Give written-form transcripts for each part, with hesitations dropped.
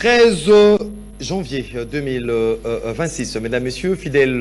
13 janvier 2026. Mesdames, Messieurs, fidèles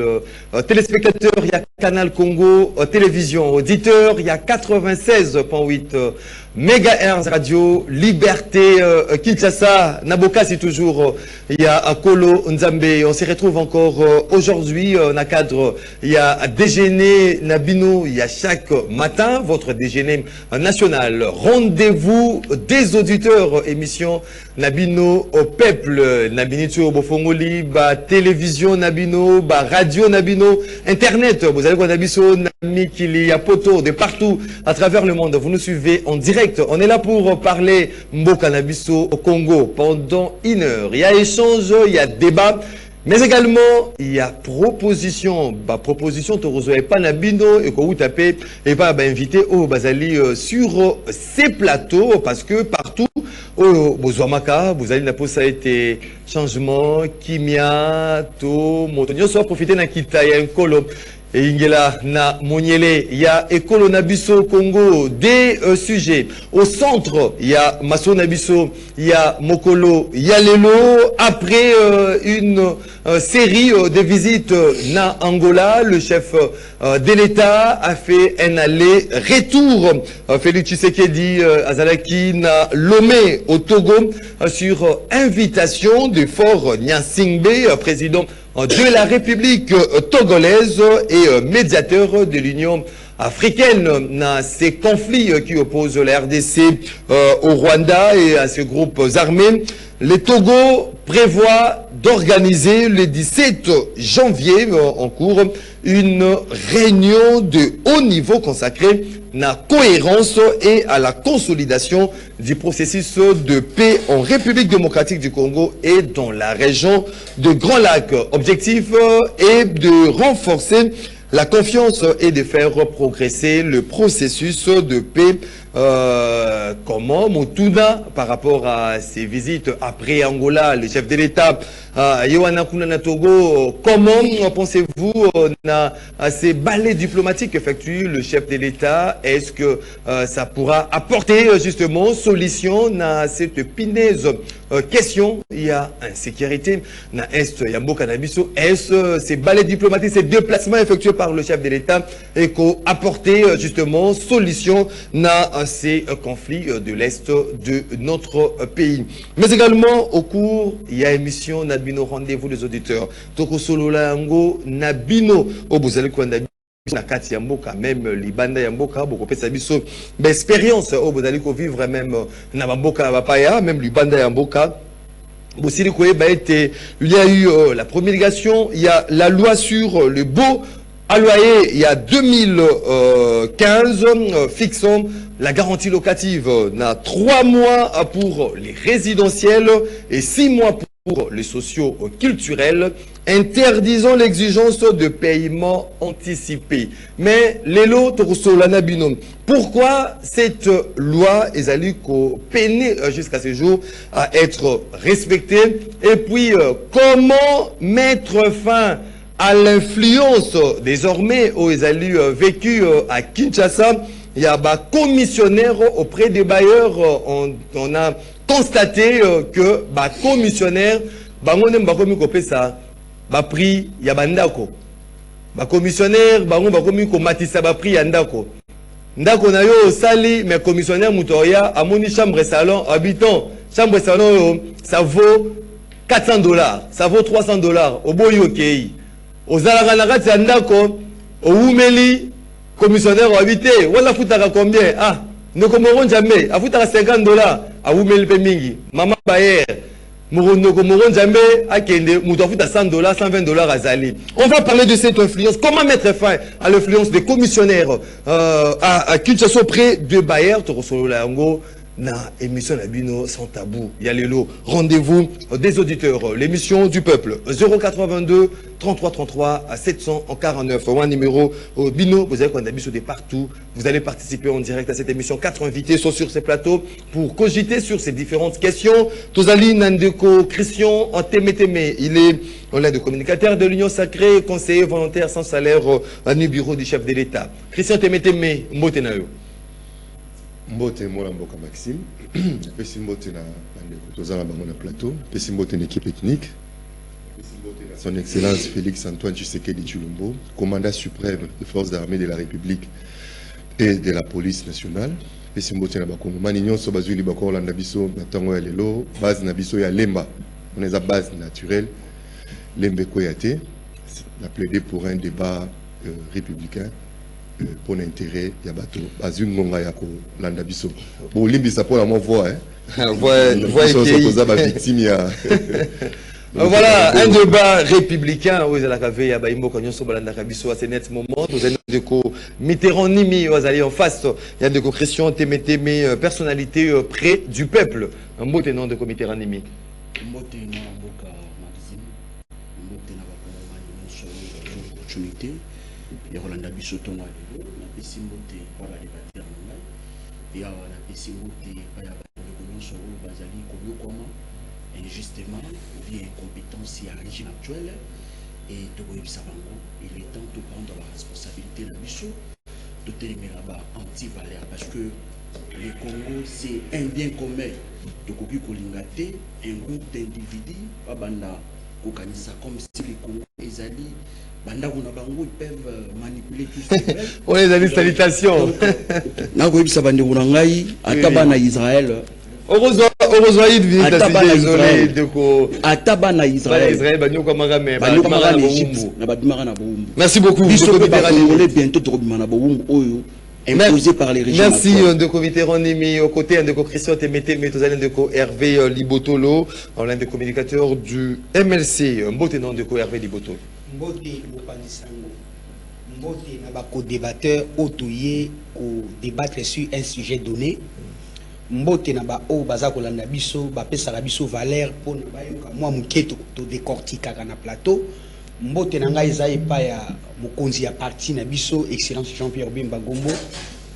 téléspectateurs, il y a Canal Congo Télévision. Auditeurs, il y a 96.8 MHz Radio, Liberté, Kinshasa, Naboka, c'est toujours, il y a Kolo Nzambe. On se retrouve encore aujourd'hui, dans le cadre, il y a déjeuner Nabino, il y a chaque matin, votre déjeuner national. Rendez-vous des auditeurs, émission Nabino au peuple, Nabinito Bofongoli, ba télévision Nabino, ba radio Nabino, internet, vous allez voir Nabiso, Namikili, à Poto, de partout à travers le monde. Vous nous suivez en direct. On est là pour parler Mboka Nabiso au Congo pendant 1 heure. Il y a échange, il y a débat. Mais également, il y a proposition. Bah, proposition, tu reçois pas Nabino et que vous tapez et pas invité au Bazali sur ces plateaux parce que partout au Bozouamaka, vous allez la ça a été changement, kimia, to, montonio, soit profiter d'un kita, il y a un colo. Et Ingela na Moniele, il y a Ekolo Nabiso Congo, des sujets. Au centre, il y a Maso Nabiso, il y a Mokolo, il y a Lelo. Après une série de visites na Angola, le chef de l'État a fait un aller-retour. Félix Tshisekedi Azalaki na Lomé au Togo sur invitation du fort Nyansingbe, président de la République togolaise et médiateur de l'Union africaine dans ces conflits qui opposent la RDC au Rwanda et à ces groupes armés. Le Togo prévoit d'organiser le 17 janvier en cours une réunion de haut niveau consacrée à la cohérence et à la consolidation du processus de paix en République démocratique du Congo et dans la région de Grand Lac. Objectif est de renforcer la confiance et de faire progresser le processus de paix. Comment Mutuna, par rapport à ses visites après Angola, le chef de l'État, Yohana Kunana Togo, comment pensez-vous à ces balais diplomatiques qu'effectue le chef de l'État? Est-ce que ça pourra apporter justement solution à cette pineuse question? Il y a insécurité, na Est, il y a Mboka Nabiso. Est-ce ces balais diplomatiques, ces déplacements effectués par le chef de l'État et qu'apporter justement solution à ces conflits de l'Est de notre pays? Mais également, au cours, il y a émission Nabino, rendez-vous des auditeurs. Toko Solola Ngo, Nabino, Obuzale Kwandabino, Nakati Yamboka, même Libanda Yamboka, beaucoup de sabiso, expérience, Obuzale vivre même Nabamboka Bapaya, même Libanda Yamboka. Il y a eu la promulgation, il y a la loi sur le beau à loyer, il y a 2015, fixant la garantie locative. On a 3 mois pour les résidentiels et 6 mois pour les socio-culturels, interdisant l'exigence de paiement anticipé. Mais les lots pourquoi cette loi est allée peiner jusqu'à ce jour à être respectée? Et puis, comment mettre fin à l'influence désormais aux élus vécus à Kinshasa? Il y a un commissionnaire auprès des bailleurs. On a constaté que commissionnaire, prix ya bandako. Commissionnaire, matisa prix andako. Ndako na yo sali, mais commissionnaire Moutoya, à moni chambre salon, habitant, chambre salon, ça vaut $400, ça vaut $300. Au boyo kei. Aux Zalaganagati andako, au Oumeli, commissionnaire au habité, wala futaka combien? Ah, ne commoron jamais, a futaka $50, à Oumeli Pemingi, maman Bayer, Mourono commoron jamais, à Kende, Moutofuta $100, $120 à Zali. On va parler de cette influence. Comment mettre fin à l'influence des commissionnaires à Kinshasa auprès de Bayer, Torosolo Lango? Na émission Nabino sans tabou. Il y a les lots. Rendez-vous des auditeurs. L'émission du peuple. 082 33 33 à 749. Un numéro Bino. Vous avez qu'on a de partout. Vous allez participer en direct à cette émission. 4 invités sont sur ces plateaux pour cogiter sur ces différentes questions. Tozali Nandeko Christian Antemeteme. Il est l'un des communicateurs de l'Union Sacrée, conseiller volontaire sans salaire à nu bureau du chef de l'État. Christian Antemeteme, Mbotenayo. Mbote Molamboka Maxime. Pessimbote na Tozana Bango na plateau, Pessimbote une équipe technique, son Excellence Félix Antoine Tshisekedi Tshilombo, commandant suprême des forces armées de la République et de la police nationale. Pessimbote na Bakongo Manignon so bazuli bako Landa biso na tango ya lelo, base na biso ya Lemba, on est à base naturelle, Lembe Koyate, la plaidé pour un débat républicain. Pour l'intérêt, il y a bateau. Bazune Ngonga Yako, Landa Biso. Bon, Limbisa pour la mon voix, hein. Voilà, un débat républicain. Vous allez avoir ya baimbo kanyon so balanda kabiso à ce net moment. Vous allez de ko Mitterrand nimi vous allez en face. Il y a de ko Christian Témétémé personnalité près du peuple. Un mot tenant de comité nimi. Mot tenant boka Maxime. Mot tenant ba ko opportunité. Et Rolanda Bissoton a dit, la pessimité par la débatteur, et la pessimité par la débatteur, Bazali, comment injustement, via incompétence et à régime actuel, et de Sabango, il est temps de prendre la responsabilité de la Bissot, de télémer là-bas anti-valère, parce que le Congo, c'est un bien commun de Koki Kolingate, un groupe d'individus, Babanda, Kokanisa, comme si les Congo, les alliés, ils peuvent manipuler tout ce qu'ils veulent. On les a dit salutations. Israël. Heureusement, il vient désolé de quoi. Atabana Israël. Merci beaucoup. Imposé par les régimes. Merci de comité Ronimi aux côtés de Christian Témété, mais de Hervé Libotolo, en l'un des communicateurs du MLC. Un beau tenant de Hervé Libotolo. Mbote Mopanisango, Mbote Nabako débatteur autoyé au débattre sur un sujet donné. Mbote Naba O Bazako Landabiso, Bapesa Rabiso Valère pour Nabayoka, moi Muketo, to décortique à na plateau. Mbote Nanga Isaïe Paya, Mokonzi à parti Nabiso, Excellence Jean-Pierre Bemba Gombo.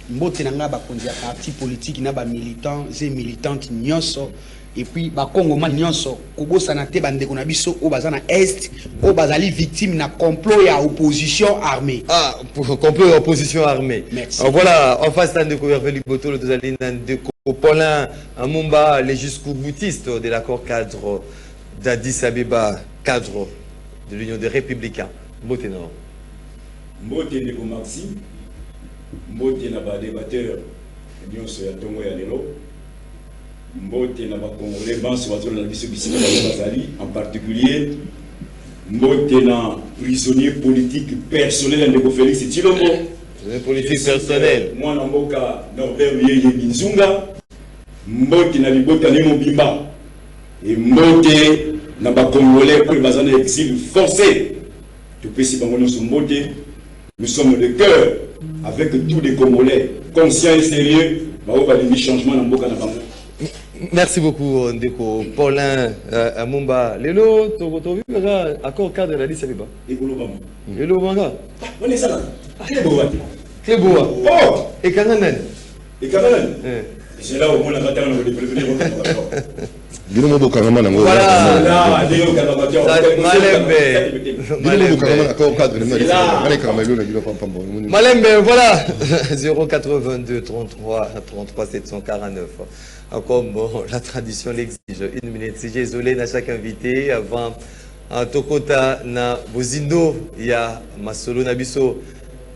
Mbote Nanga Bakonzi à parti politique, Naba militant, et militante Nyonso. Et puis Bakongo man nyonso Kobo sanate bandeko na biso au bazana est au bazali victime na complot et opposition armée. Ah, pour complot et opposition armée. Merci. Voilà, en face de Hervé Liboto, le Dozali de Paulin Mumba, les jusqu'au boutiste de l'accord cadre d'Addis Abeba, cadre de l'Union des Républicains. Mbote non. Mbote Ndeko Maxime, Mbote na débatteur, nyonso ya tongo ya lelo. Mbote na Congolais banso bazolo na biso bisika bazali en particulier Mbote na prisonnier politique personnel de Félix Tshilombo, politique personnelle moi na mboka Norbert Yeye Binzunga, Mbote na libota ne mobimba et Mbote na Congolais pour bazana exil forcé tout pesi bango nyonso Mbote. Nous sommes de cœur avec tous les Congolais conscients et sérieux ba o balingi changement na mboka na bango. Merci beaucoup, Ndeko. Paulin Mumba. Lelo, tu as vu l'accord cadre de la Addis Abeba. Lelo Banga. On est ça là. Très beau. Très beau. Oh. Et Kananen. Et Kananen. C'est là où on a raté le prévenir. Voilà. Malembe, voilà. 082 33 33 749. Comme la tradition l'exige. Une minute. Si j'ai isolé à chaque invité avant Tokota na Bozindo, il y a Masolo Nabiso,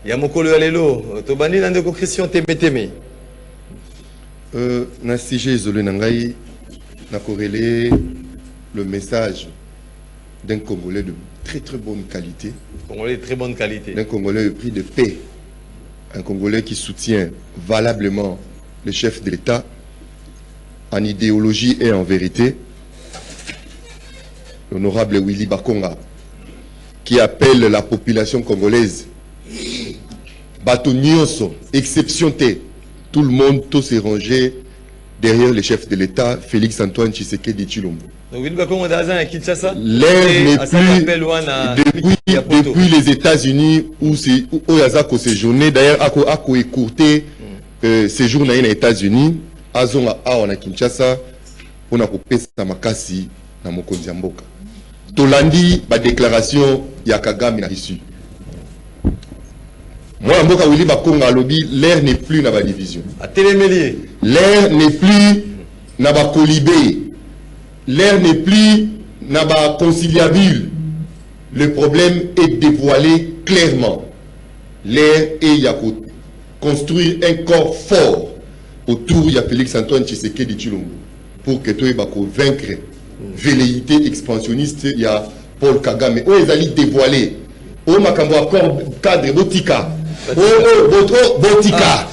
il y a Mokolo Alelo, Tobani Nandeko Christian Témétémé. Na si j'ai isolé Nangaï, n'a corrélé le message d'un Congolais de très très bonne qualité. Congolais de très bonne qualité. D'un Congolais pris de paix. Un Congolais qui soutient valablement le chef de l'État en idéologie et en vérité. L'honorable Willy Bakonga, qui appelle la population congolaise Bato Nyonso, exception T. Tout le monde, tous s'est rangé derrière le chef de l'État, Félix Antoine Tshisekedi Tshilombo. L'air n'est plus depuis les États-Unis où Yazako séjourné. D'ailleurs, Ako écourté séjour dans les États-Unis. Azonga awa na Kinshasa pour na kopesa makasi na mokonzi ya mboka. Tolandi ba déclaration ya Kagame na issue. Moi mboka Willy Bakonga alobi l'air n'est plus na ba division. A télémélier. L'air n'est plus Naba colibé. L'air n'est plus naba conciliable. Le problème est dévoilé clairement. L'air est Yako construire un corps fort autour de Félix-Antoine Tshisekedi Tshilombo pour que tu aies vaincre velléité expansionniste. Il y a Paul Kagame. Où ils allaient dévoiler. Où makambo accord cadre botika. Botika.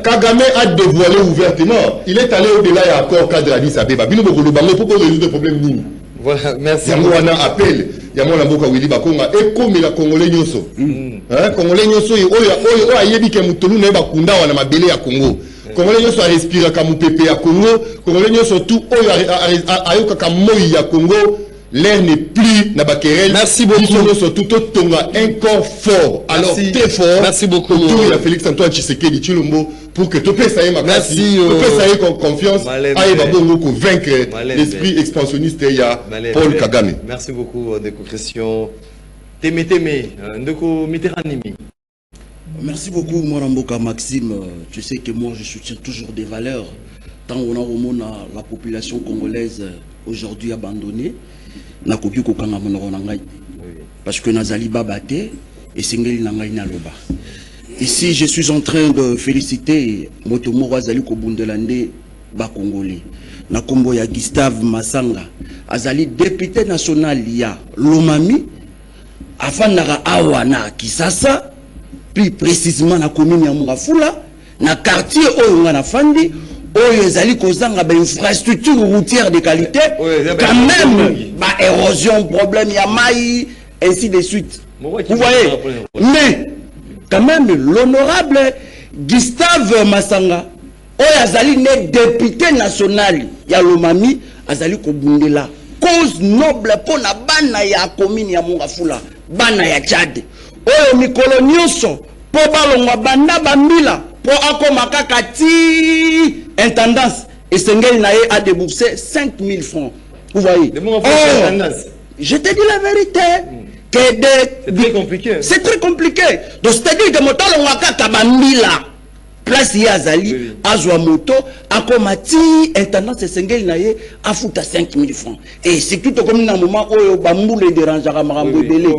Kagame a dévoilé ouvertement. Il est allé au-delà et accord cadre Addis Abeba. Pourquoi résoudre le problème? Voilà, merci. Il y a un appel. Il y a un appel. Il y a un appel. Et comme il y a un Congolais, Congolais, Congo. Congolais sont respirer comme pépé à Congo. Congolais surtout Congo. L'air n'est plus nabakerel. Merci beaucoup. Surtout un corps fort. Alors très fort. Merci beaucoup. Autour de Félix-Antoine Tshisekedi Tshilombo pour que tu puisses ma merci. Tu puisses confiance. Aïe babongo pour vaincre l'esprit expansionniste. Il y a Paul Kagame. Merci beaucoup de concrétion. Témé ndeko Mitterrandimi. Merci beaucoup, Moramboka Maxime. Tu sais que moi, je soutiens toujours des valeurs. Tant on a au monde la population congolaise aujourd'hui abandonnée, parce que Nazali Babate et Sengeli Nangai Naloba. Ici, je suis en train de féliciter Motomoro Azali Kobundelande Bakongoli. Nakombo ya Gustave Masanga, Azali député national ya Lomami, Afanara Awana Kisasa. Plus précisément na commune ya Mungafula na quartier oyo na Fandi oyo ezali kozanga ba infrastructure routière de qualité quand même ba érosion problème ya mai ainsi de suite vous voyez mais quand même l'honorable Gustave Masanga oyo azali né député national ya Lomami azali kobundela cause noble pour na bana ya commune ya Mungafula bana ya Tchad oyo mikolo nyonso po balongwa banda bambila po akoma kaka ti intendance esengeli na ye a déboursé 5 000 francs. Vous voyez? Je te dis la vérité. C'est très compliqué. C'est très compliqué. Donc c'est-à-dire que moto alongwa kaka bambila place ya azali azwa moto akoma ti intendance esengeli na ye afuta 5 000 francs. Et c'est tout comme dans moment oyo bambule dérangeara marambo ebele. Vous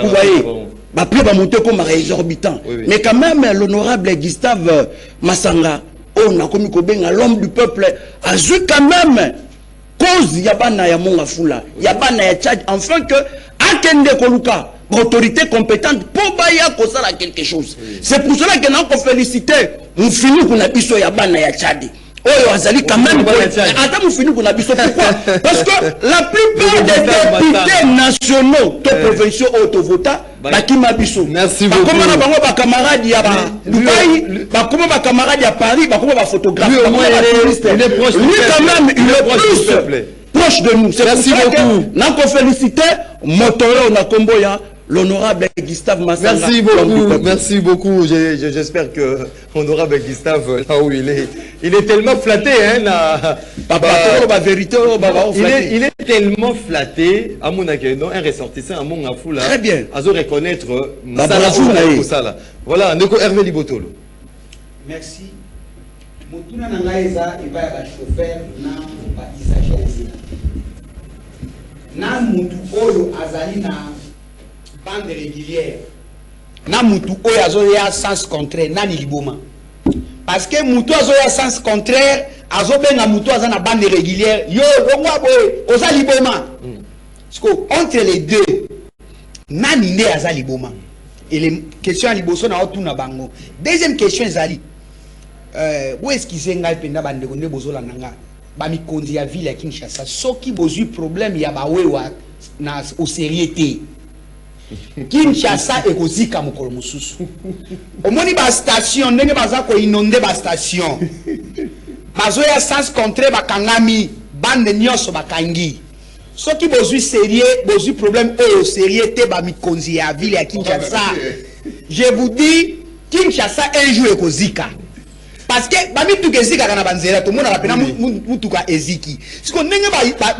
voyez? Plus monter comme exorbitant. Mais quand même, l'honorable Gustave Masanga, on a commis l'homme du peuple, a joué quand même cause Yabana ya Mongafula, Yabana ya Tchad, enfin que Akende Koluka, autorité compétente, pour Baya Kosala quelque chose. C'est pour cela que nous avons félicité, nous finissons qu'on a pu sur Yabana ya Tchad. Oh, Azali quand même. Attends, nous finissons qu'on a pu sur pourquoi? Parce que la plupart des députés nationaux, de provinciaux, auto-vota, merci beaucoup. Comment ma camarade à Dubaï, comment ma camarade à Paris, comment ma photographe, lui quand même, il est plus proche de nous. Merci beaucoup. Nous avons félicité Motoro Nakomboya, l'honorable Gustave Massanga. Merci beaucoup, merci beaucoup. J'espère que l'honorable Gustave, là où il est tellement flatté. Hein, il est tellement flatté, à mon avis, un ressortissant, à mon afou là. Très bien. À reconnaître ça. Voilà, Ndeko Hervé Libotolo. Merci. Motuna Nangaïza, il va y avoir chauffeur, n'a pas exagéré. Na mutu oyo azali na bande régulière na mutu oyo azoya sens contraire nani liboma parce que mutu azoya sens contraire azobenga mutu aza na bande régulière yo longwa boye oza liboma parce que entre les deux nani nde aza liboma et les questions à liboso na otuna bango. Deuxième question ezali où est-ce qu'ils ngai penda bande konde bozola nanga bamikonzi ya ville ya Kinshasa soki bozui problème ya bawewa na au sérieuté Kinshasa ekozika mokolo mususu omoni ba station ndenge baza ko inonde ba station bazo ya sens contraire bakangami bande nyonso bakangi soki bozui sérieux bozui problème au sérieuté bamikonzi ya ville ya Kinshasa je vous dis Kinshasa un jour ekozika. Parce que bami tuke zika kana banzera to mona rapena mutuka eziki siko ndenge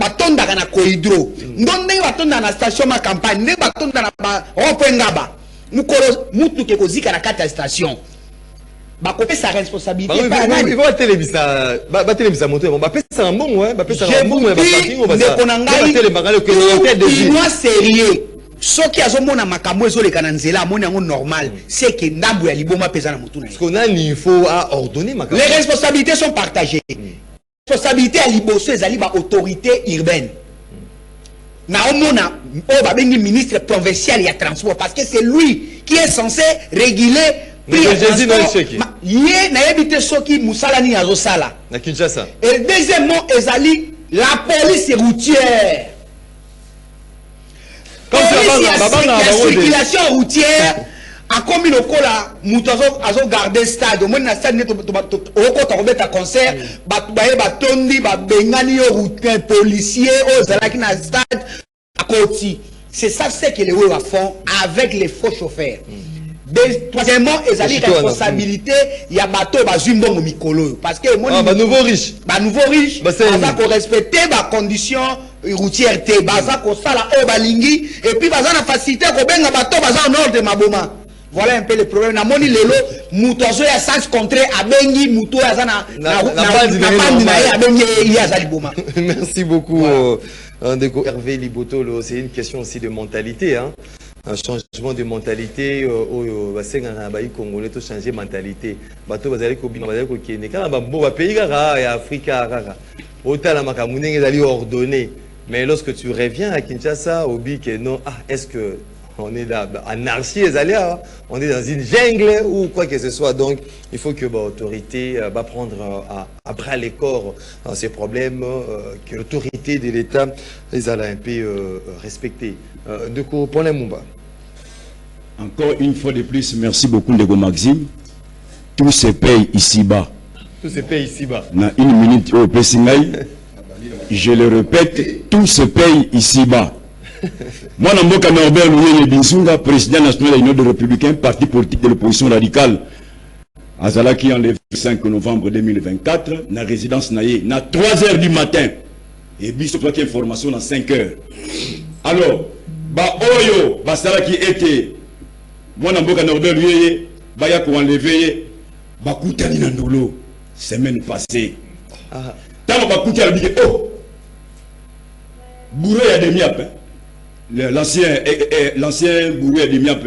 batonda kana koidro ndenge batonda na station ma campagne ndenge batonda na ba opengaba mukolo mutuke kozika na kata station Bakopé sa responsabilité. Il va téléviser monter. On va faire ça un bon, ouais. Je vous dis, il est sérieux. Ce qui a mon amakambo zo le kananzela mon yango normal, c'est que ndambu ya liboma pesa na mutu na. Parce qu'on a il faut à ordonner makambo. Les responsabilités sont partagées. Responsabilité à liboso ezali ba autorité urbaine. Na omona o ba bengi ministre provincial ya transport parce que c'est lui qui est censé réguler prix de transport. Yé na yebite soki musala ni azo sala. Na Kinshasa. Et deuxièmement ezali la police routière. La circulation routière a commis le col à Moutazo garder stade. Au moins, dans le stade, au concert, Batondi, Bengani, routier, policier, aux Zalaki, dans le stade, à côté. C'est ça, c'est que les Ouéwa font avec les faux chauffeurs. Troisièmement, ils ont la responsabilité, il y a bateau, Bazumbo, Mikolo. Parce que, nouveau riche. Nouveau riche, ça qu'on respecte les conditions routières, ça qu'on sala au balingi, et puis, ça a facilité qu'on benga bateau, ça en ordre de Maboma. Voilà un peu le problème. Na moni lelo, mutozo ya sens contraire, à bengi, muto ya zana, Merci beaucoup, Hervé Libotolo. C'est une question aussi de mentalité, hein. Un changement de mentalité au Congolais, tout changer de mentalité. Bateau bazali ko bina bazali ko kene kana ba bo ba pays gara et Africa gara. Autant la ils allaient ordonner. Mais lorsque tu reviens à Kinshasa, au bic non, est-ce que on est là anarchie on est dans une jungle ou quoi que ce soit. Donc il faut que l'autorité va prendre à bras les corps ces problèmes, que l'autorité de l'État les allait un peu respecter. De quoi pour les Mumba. Encore une fois de plus, merci beaucoup Ndeko Maxime. Tout se paye ici-bas. Tout se paye ici-bas. Dans une minute au Pessingaï, je le répète, tout se paye ici-bas. Moi, Namboka Norbert Louye Binsunga, président national de l'Union des Républicains, parti politique de l'opposition radicale, Azalaki en le 5 novembre 2024, dans la résidence Naye, à 3 h du matin, et biso toi qui information dans 5 h. Alors, Oyo, Salaki était, moi, Namboka Norbert Louye, Baya pour enlever, Bakoutani Nandolo, semaine passée. Tant que Bakoutani a dit, oh, Bourreau a des miapes, l'ancien Bourreau de Miap,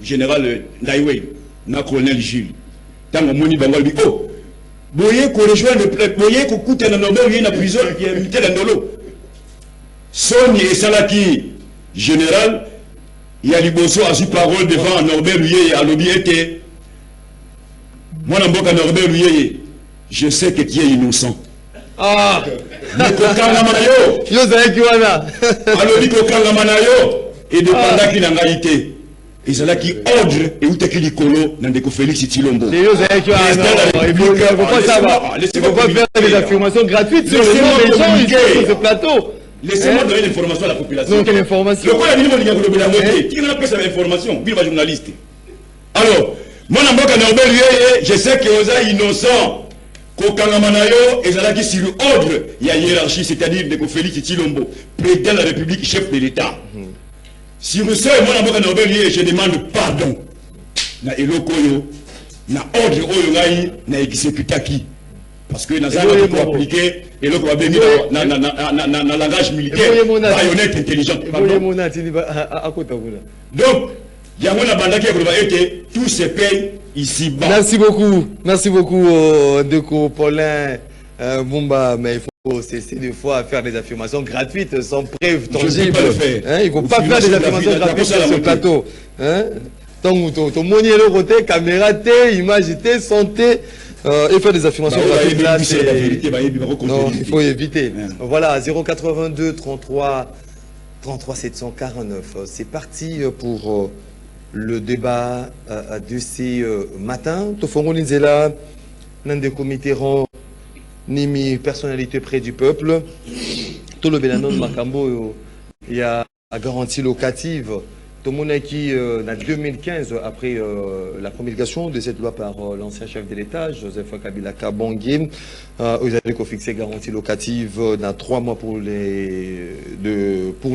général Naïwe, na colonel Gilles. Tant que Moni Bangal dit, oh, voyez qu'on rejoint le peuple, voyez qu'on coûte un homme, il y a une prison qui est muté dans l'eau. Sony et Salaki, général, il y a Liboso a su parole devant Norbert Louye et à l'objet était. Moi, Namboka Norbert Louye, je sais que tu es innocent. Ah! Mais Kokangamanayo! Yo, c'est qui wana? Alors, dit Kokangamanayo, et de pendant qu'il n'a été. Et c'est là qui ordre et où t'es qui Nicolo, dans des Félix Tilombo. Yo, c'est qui wana? Il faut pas savoir. Il faut pas faire des affirmations gratuites sur le nom des gens ici sur ce plateau. Laissez-moi donner l'information à la population. Donc, quelle information? Le quoi la minimum de la moitié? Qui n'a pas cette information? Bill va journaliste. Alors, moi, Namboka Norbert, je sais que vous êtes innocent. Kokangamanayo, et Zalaki sur ordre, il y a hiérarchie, c'est-à-dire de Félix Tilombo, président de la République, chef de l'État. Sur ce, moi, Namboka Norbert, je demande pardon. Na Elokoyo, na ordre Oyonaï, na exécutaki. Parce que dans ça, on peut appliquer, et l'autre va venir dans langage militaire, baïonnette intelligente. Donc, il y a un banda qui a été, tout se paye ici-bas. Merci beaucoup, Ndeko Paulin Mumba, mais il faut cesser des fois à faire des affirmations gratuites sans preuve tangible. Il ne faut pas faire des affirmations gratuites sur ce plateau. Ton monnier le côté, caméra, image, santé. Et faire des affirmations gratuites là, non, il faut éviter. Voilà, 082 33 749. C'est parti pour le débat de ces matins. Tofongo Linzela, l'un des comités Nimi, personnalité près du peuple. Tout le Bélanon Makambo, il y a garantie locative. tout le monde qui, en 2015, après la promulgation de cette loi par l'ancien chef de l'État, Joseph Kabila Kabongi, vous avez fixé garantie locative dans 3 mois pour les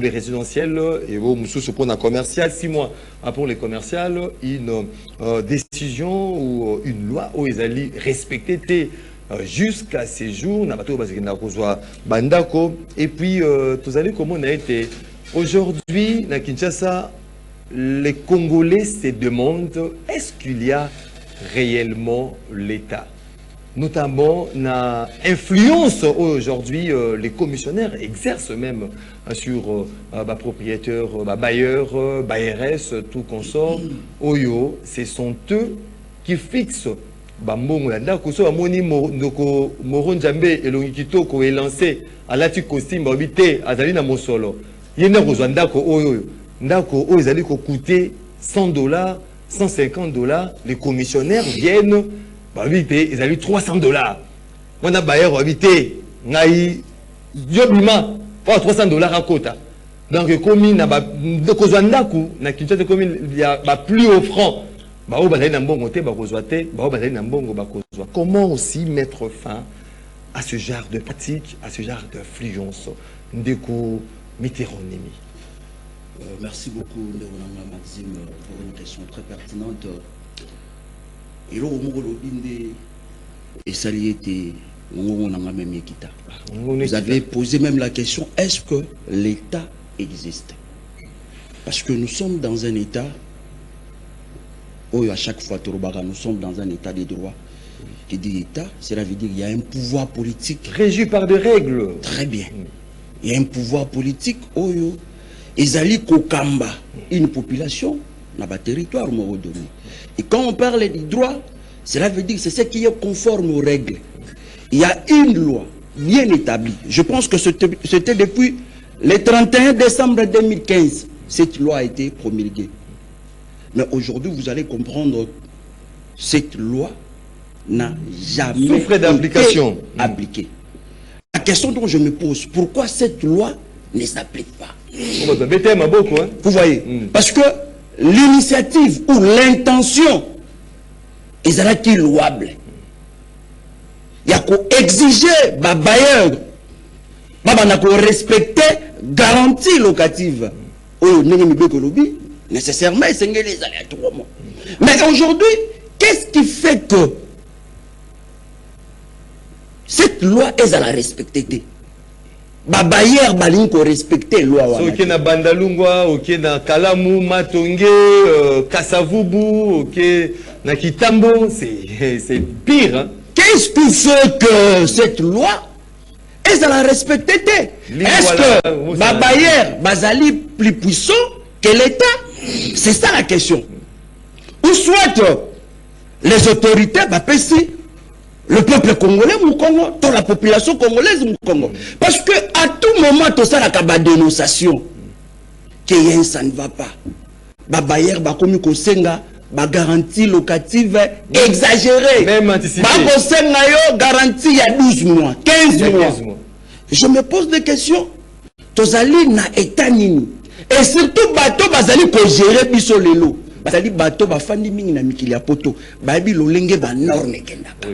résidentiels et au Moussou pour un commercial, 6 mois pour les commerciales, une décision ou une loi où ils allaient respecter jusqu'à ces jours, et puis vous allez comment on a été aujourd'hui à Kinshasa. Les Congolais se demandent est-ce qu'il y a réellement l'État, notamment la influence aujourd'hui les commissionnaires exercent même sur propriétaires, bailleurs, BRS, tout consort. Oyo, ce sont eux qui fixent Bambongo la ndako so amoni ndoko Moronjambe elongi kitoko est lancé à la costume habité azali na mosolo yenda kozwa ndako oyo ndako oyo ezali ko coûter $100 $150 les commissionnaires viennent babité ezali $300 wana bayer habité ngai yobima pas $300 à kota donc comme na ba kozwa ndako na Kinshasa comme il y a plus au franc. Comment aussi mettre fin à ce genre de pratique, à ce genre d'influence de météronymie? Merci beaucoup, Maxime, pour une question très pertinente. Vous avez posé même la question, est-ce que l'État existe? Parce que nous sommes dans un État. À chaque fois, nous sommes dans un état de droit. Qui dit état, cela veut dire qu'il y a un pouvoir politique. Régi par des règles. Très bien. Il y a un pouvoir politique. Ils allaient Kokamba, une population, dans le territoire. Et quand on parle du droit, cela veut dire que c'est ce qui est conforme aux règles. Il y a une loi bien établie. Je pense que c'était depuis le 31 décembre 2015. Cette loi a été promulguée. Mais aujourd'hui, vous allez comprendre, cette loi n'a jamais été appliquée. La question dont je me pose, pourquoi cette loi ne s'applique pas? Vous voyez, parce que l'initiative ou l'intention est louable. Il y a qu'à exiger, bailleurs, respecter garantie locative. Nécessairement, c'est les aléatoires. Mais aujourd'hui, qu'est-ce qui fait que cette loi est à la respecter? Babayer balinko respecter loi. Ok na Bandalungwa, ok na Kalamu, Matonge, Kasavubu, ok na Kitambo, c'est pire. Hein? Qu'est-ce qui fait que cette loi est à la respecter? Est-ce que Babayer Bazali plus puissant que l'État? C'est ça la question. Ou soit les autorités, le peuple congolais ou Congo, toute la population congolaise ou Congo. Parce que à tout moment, tout ça, la dénonciation, que ça ne va pas. Babayer, comme Kosenga, garantie locative exagérée. Même anticipée. Garantie il y a 12 mois, 15 mois. Je me pose des questions. Tozali na état nini? Et surtout, bateau bazali ko gérer biso lelo. Bazali bateau bafandi mingi na mikili ya poto. Babi lolenge ba norme kendaka.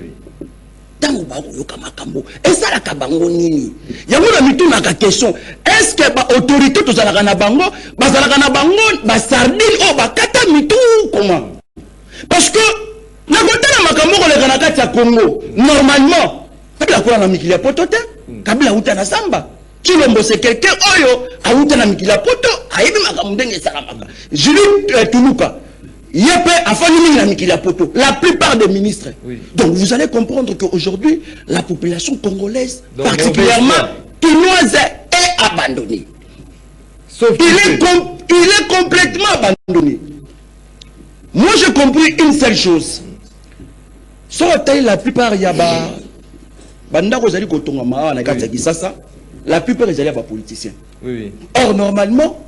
Tango ba yoka makambo. Et ça la kabango nini? Yango na mitu na ka question. Est-ce que ba autorité tozalaka na bango, bazalaka na bango ba sardine o ba kata mitu comment? Parce que na kotala makambo ko le kati ya Congo. Normalement, kabila ko na mikili ya poto te. Kabila uta na samba. Chilombo c'est quelqu'un oyo a na mikila poto aibi makamundenge salamaka. Julie Tuluka yepe afani na mikila poto la plupart des ministres. Oui. Donc vous allez comprendre qu'aujourd'hui la population congolaise donc, particulièrement quinoise est abandonnée. Sauf il est complètement abandonné. Moi j'ai compris une seule chose. La plupart yaba banda ko zali ko tonga ma na kati kisasa. La plupart des élèves politiciens. Oui. Or, normalement,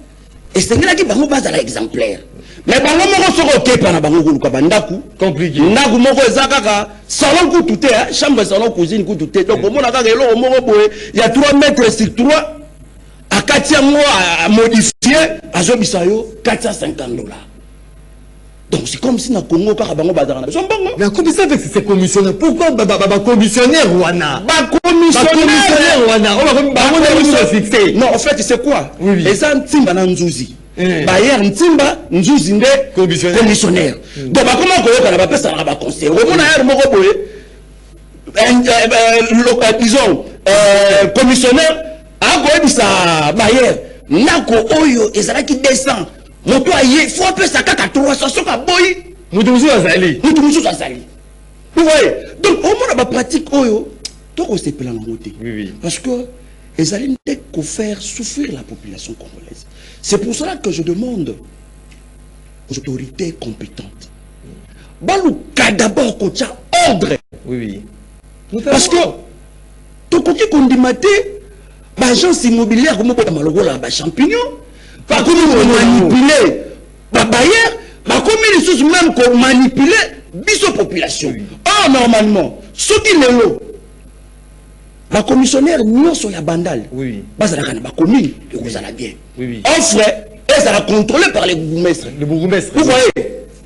et c'est là qui est exemplaire. Mais bango moko soko ke pana bango kuluka bandaku compliqué. Ndaku moko ezaka salon ku tuté chambre salon cuisine ku tuté. Donc au mona kaka eloko moko boye il y a 3 mètres sur 3 à 4 mois à modifier azobisayo 450 $. Donc c'est comme si na Congo karabango badara na zombongo. Mais comment ça avec ces commissionnaires? Pourquoi commissionnaire wana? Commissionnaire wana. On va fixer. Non, en fait, c'est quoi? Oui. Et ça Ntimba na Nzuzi. Bayer Ntimba Nzuzi nde commissionnaire. Donc comment ko na ba pesa na ba conseil. On a un moko boye. Disons commissionnaire a goyebisa Bayer nako oyo ezalaki 200. Moto aye faut appeler ça 300 soka boy. Mutuzu azali. Vous voyez? Donc au moins la pratique oyo donc on s'est plein en côté. Oui. Parce que les alliés n'ont faire souffrir la population congolaise. C'est pour cela que je demande aux autorités compétentes. Balouka d'abord qu'on tient ordre. Oui. Parce que tout côté qu'on dit maté, l'agence immobilière comme on malogo là, champignon, pas comme on manipuler, bailleurs, pas comme les choses même qu'on manipuler, biso population. Or normalement, ceux qui le lot, la commissionnaire non sur la bandale. Oui. Bas la canne, commune, et vous allez bien. Oui. Offre, et ça va contrôler par les bourgmestres. Le bourgmestre. Vous voyez,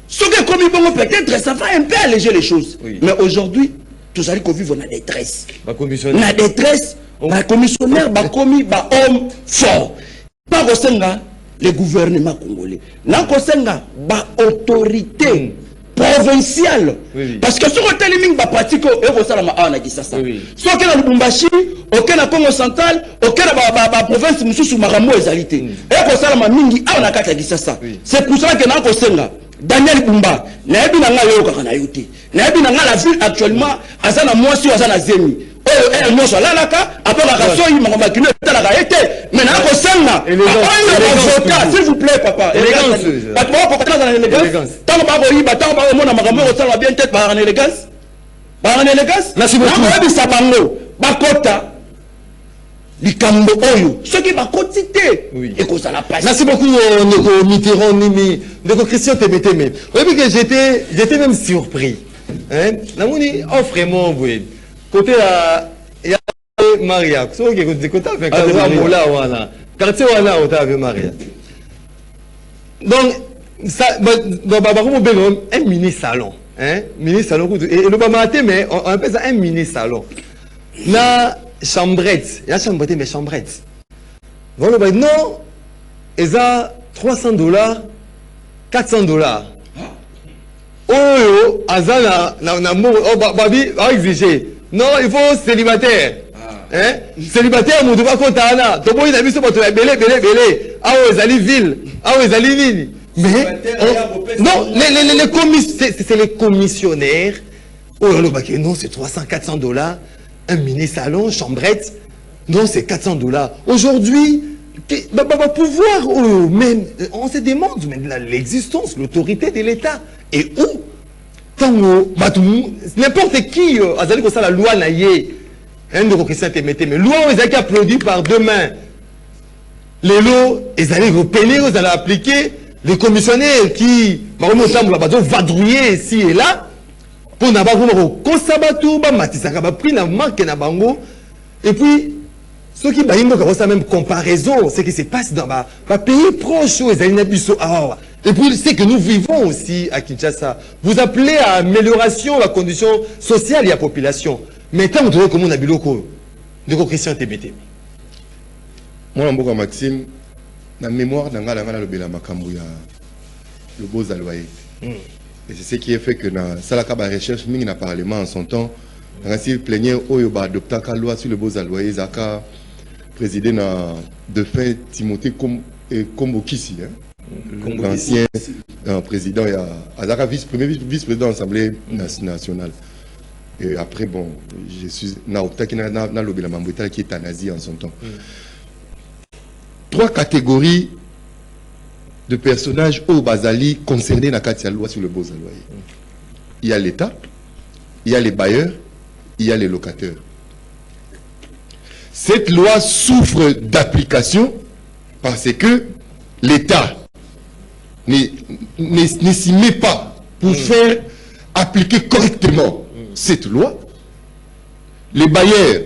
ce qui est commis, peut-être ça va un peu alléger les choses. Oui. Mais aujourd'hui, tous allez qu'on vive, on a des détresse. La commissionnaire. On a détresse, la commissionnaire, la commis, la homme fort. Pas au Senga, le gouvernement congolais. N'a qu'au Senga, la autorité provinciale. Oui. Parce que sur le téléming, la pratique, et vous savez, on a dit ça. Oui. Soit qu'il y a le Lubumbashi, auquel la Congo central, auquel la province, monsieur Soumaramo, égalité. Et vous savez, mingi, on a dit ça. C'est pour ça que n'a qu'au Senga. Daniel Bumba, n'a pas la ville actuellement, à Zana Moissi, à Zana Zemi. Elle nous a là, après la raison, il m'a maquiné, mais n'a pas Senga. S'il vous plaît, papa. Élégance. Tant que Babo Iba, tant que Babo Mona Magambo, ça va bien tête par en élégance. Par en élégance. Merci beaucoup. Sabango, Bakota. Likambo Oyo, ce qui va quotité et qu'on ça la passe. Merci beaucoup, Ndeko Mitterrand, Nimi, Ndeko Christian Tebeteme. Vous voyez que j'étais même surpris. Hein? Namoni, vraiment, oui. Côté il y a Maria. C'est vrai que côté avec quartier Wana, avec Maria. Donc, ça, un mini salon. Hein? Mini salon. Et le matin, mais on appelle ça un mini salon. Là, chambrette, il y a chambrette, mais chambrette. Voilà, ben non, ils ont $300, $400. Oh, Azana, Babi, a exigé. Non, il faut célibataire. Hein? Célibataire, mon devoir compte à Anna. Tobo, il a vu ce bateau, belé. Ah, ils allaient ville. Ah, ils allaient ville. Mais, non, c'est les commissionnaires. Oh, non, c'est $300, $400. Un mini salon, chambrette, non, c'est $400. Aujourd'hui, pouvoir, même, on se demande même l'existence, l'autorité de l'État. Et où n'importe qui, la loi n'a yé, mais loi, ils ont été applaudis par deux mains. Les lois, ils allaient repeler, ils allaient appliquer. Les commissionnaires qui, vadrouiller ici et là, pour n'avoir et puis ceux qui ont ça même comparaison, ce qui se passe dans les pays proches, et puis c'est que nous vivons aussi à Kinshasa. Vous appelez à amélioration la condition sociale et la population. Mais tant que comme on a biloko de Christian Tebete. Moi, Mboka Maxime, dans la mémoire d'Anga le Bela Makambuya, le beau Zaloye. Et c'est ce qui est fait que dans la recherche, dans le Parlement en son temps, dans le plénière, il y a adopté la loi sur le beau Zaloye, Zaka présidé de fait Timothée Kombokisi, l'ancien président, il y a Zaka vice-président de l'Assemblée nationale. Et après, bon, je suis dans le Bela Makambuya qui est en Asie en son temps. 3 catégories de personnages au Bazali concernés dans la loi sur le beau Zaloye. Il y a l'État, il y a les bailleurs, il y a les locataires. Cette loi souffre d'application parce que l'État ne s'y met pas pour faire appliquer correctement cette loi. Les bailleurs,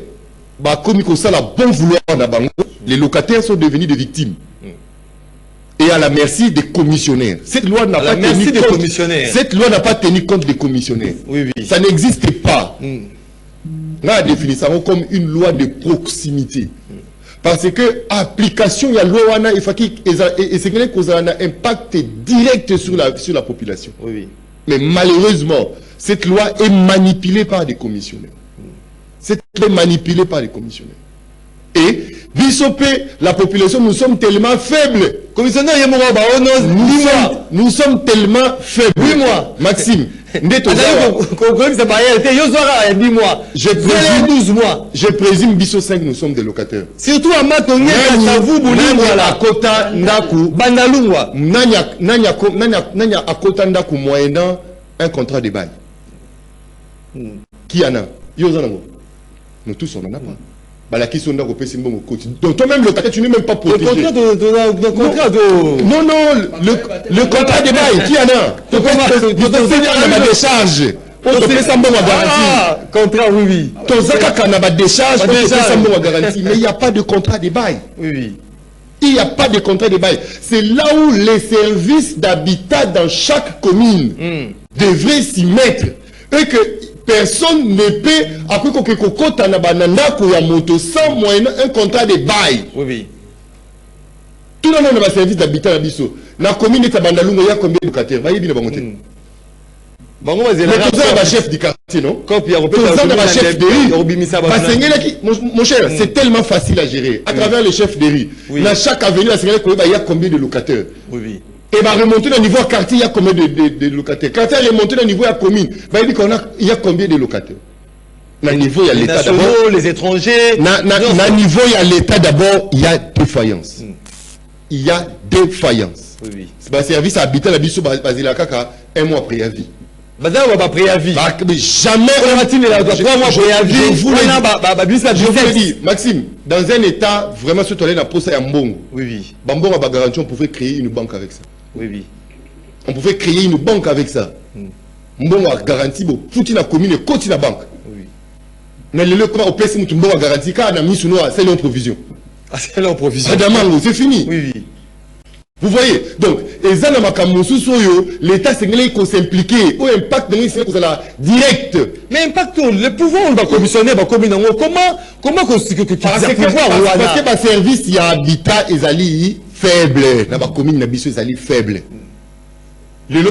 comme il ça la bon vouloir, les locataires sont devenus des victimes. et à la merci des commissionnaires. Cette loi n'a pas tenu compte. Cette loi n'a pas tenu compte des commissionnaires. Oui, oui. Ça n'existe pas. On a défini ça comme une loi de proximité. Parce que application il y a loi et c'est que ça a un impact direct sur la population. Oui, oui. Mais malheureusement, cette loi est manipulée par des commissionnaires. C'est manipulé par les commissionnaires. Et, Bissopé, la population, nous sommes tellement faibles. Commissionnaire, nous sommes tellement faibles. 8 mois. Maxime, je présume Bisso 5, nous sommes des locataires. Surtout à Matongue, à Kota Ndaku, Bandalungwa. Nanya à Kota Ndaku, moyennant un contrat de bail. Qui en a? Nous tous, on n'en a pas. Donc toi-même, le contrat, tu n'es même pas protégé. Le contrat de... Non, le contrat de bail, qui en a? Tu as des charges. Ah, contrat, oui, oui. Mais il n'y a pas de contrat de bail. Oui, oui. Il n'y a pas de contrat de bail. C'est là où les services d'habitat dans chaque commune devraient s'y mettre. Et que personne ne peut, après sans moyen un contrat de bail. Oui, oui. Tout le monde a un service d'habitat à Bisso. Dans la commune de Tabandalunga, il y a combien de locataires? Chef du quartier, non? Chef de riz. Mon cher, c'est tellement facile à gérer. À travers les chefs de riz. Dans chaque avenue, il y a combien de locataires? Oui, oui. Et va remonter au niveau quartier, il y a combien de locataires? Quand il remonte au niveau de la commune, il y a combien de locataires? Niveau, il y a l'État d'abord. Les étrangers. Niveau, il y a l'État d'abord, il y a défaillance. Il y a défaillance. Oui, oui. C'est un service habitat la Bissou basé là, un mois préavis. Préavis. Jamais. Je vous le dis, Maxime, dans un État, vraiment, ce toilette n'a pas ça un bon. Oui, oui. Bambon a garanti, on pouvait créer une banque avec ça. Oui, oui. On pouvait créer une banque avec ça. Bon a garanti, foutu la commune et côté la banque. Oui. Mais le comment au place nous bon a garanti, car on a mis sous nous, c'est en provision. Ah, c'est en provision. C'est fini. Oui, oui. Vous voyez, donc, l'État sénégalais il s'impliquer au impact de l'État direct. Mais impact, le pouvoir, on va commissionner, comment parce que le service, il y a habitat, ils allaient faible. Dans la commune, ils allaient faible. Le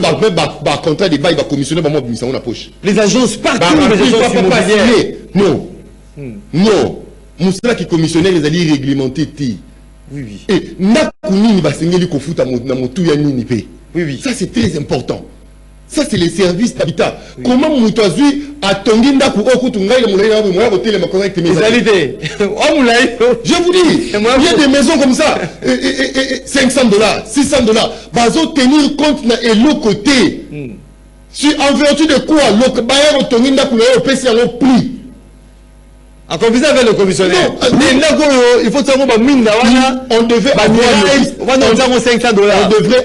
contrat de bail va commissionner, on a poche. Les agences partout, les agences immobilières. Non. Non. Moussala qui commissionnait, ils allaient réglementer. Oui, oui. Et oui, oui. Ça, c'est très important. Ça, c'est les services d'habitat. Oui. Comment Moutazui a Tonginda pour Okutunga et Moulaya hôtel et correct mes je vous dis, il y a des maisons comme ça. $500, $600. Bazo tenir compte et l'autre côté. En vertu de quoi l'autre bailleur Tonginda pour le PC en prix. En confusion avec le commissionnaire. Il faut savoir on devait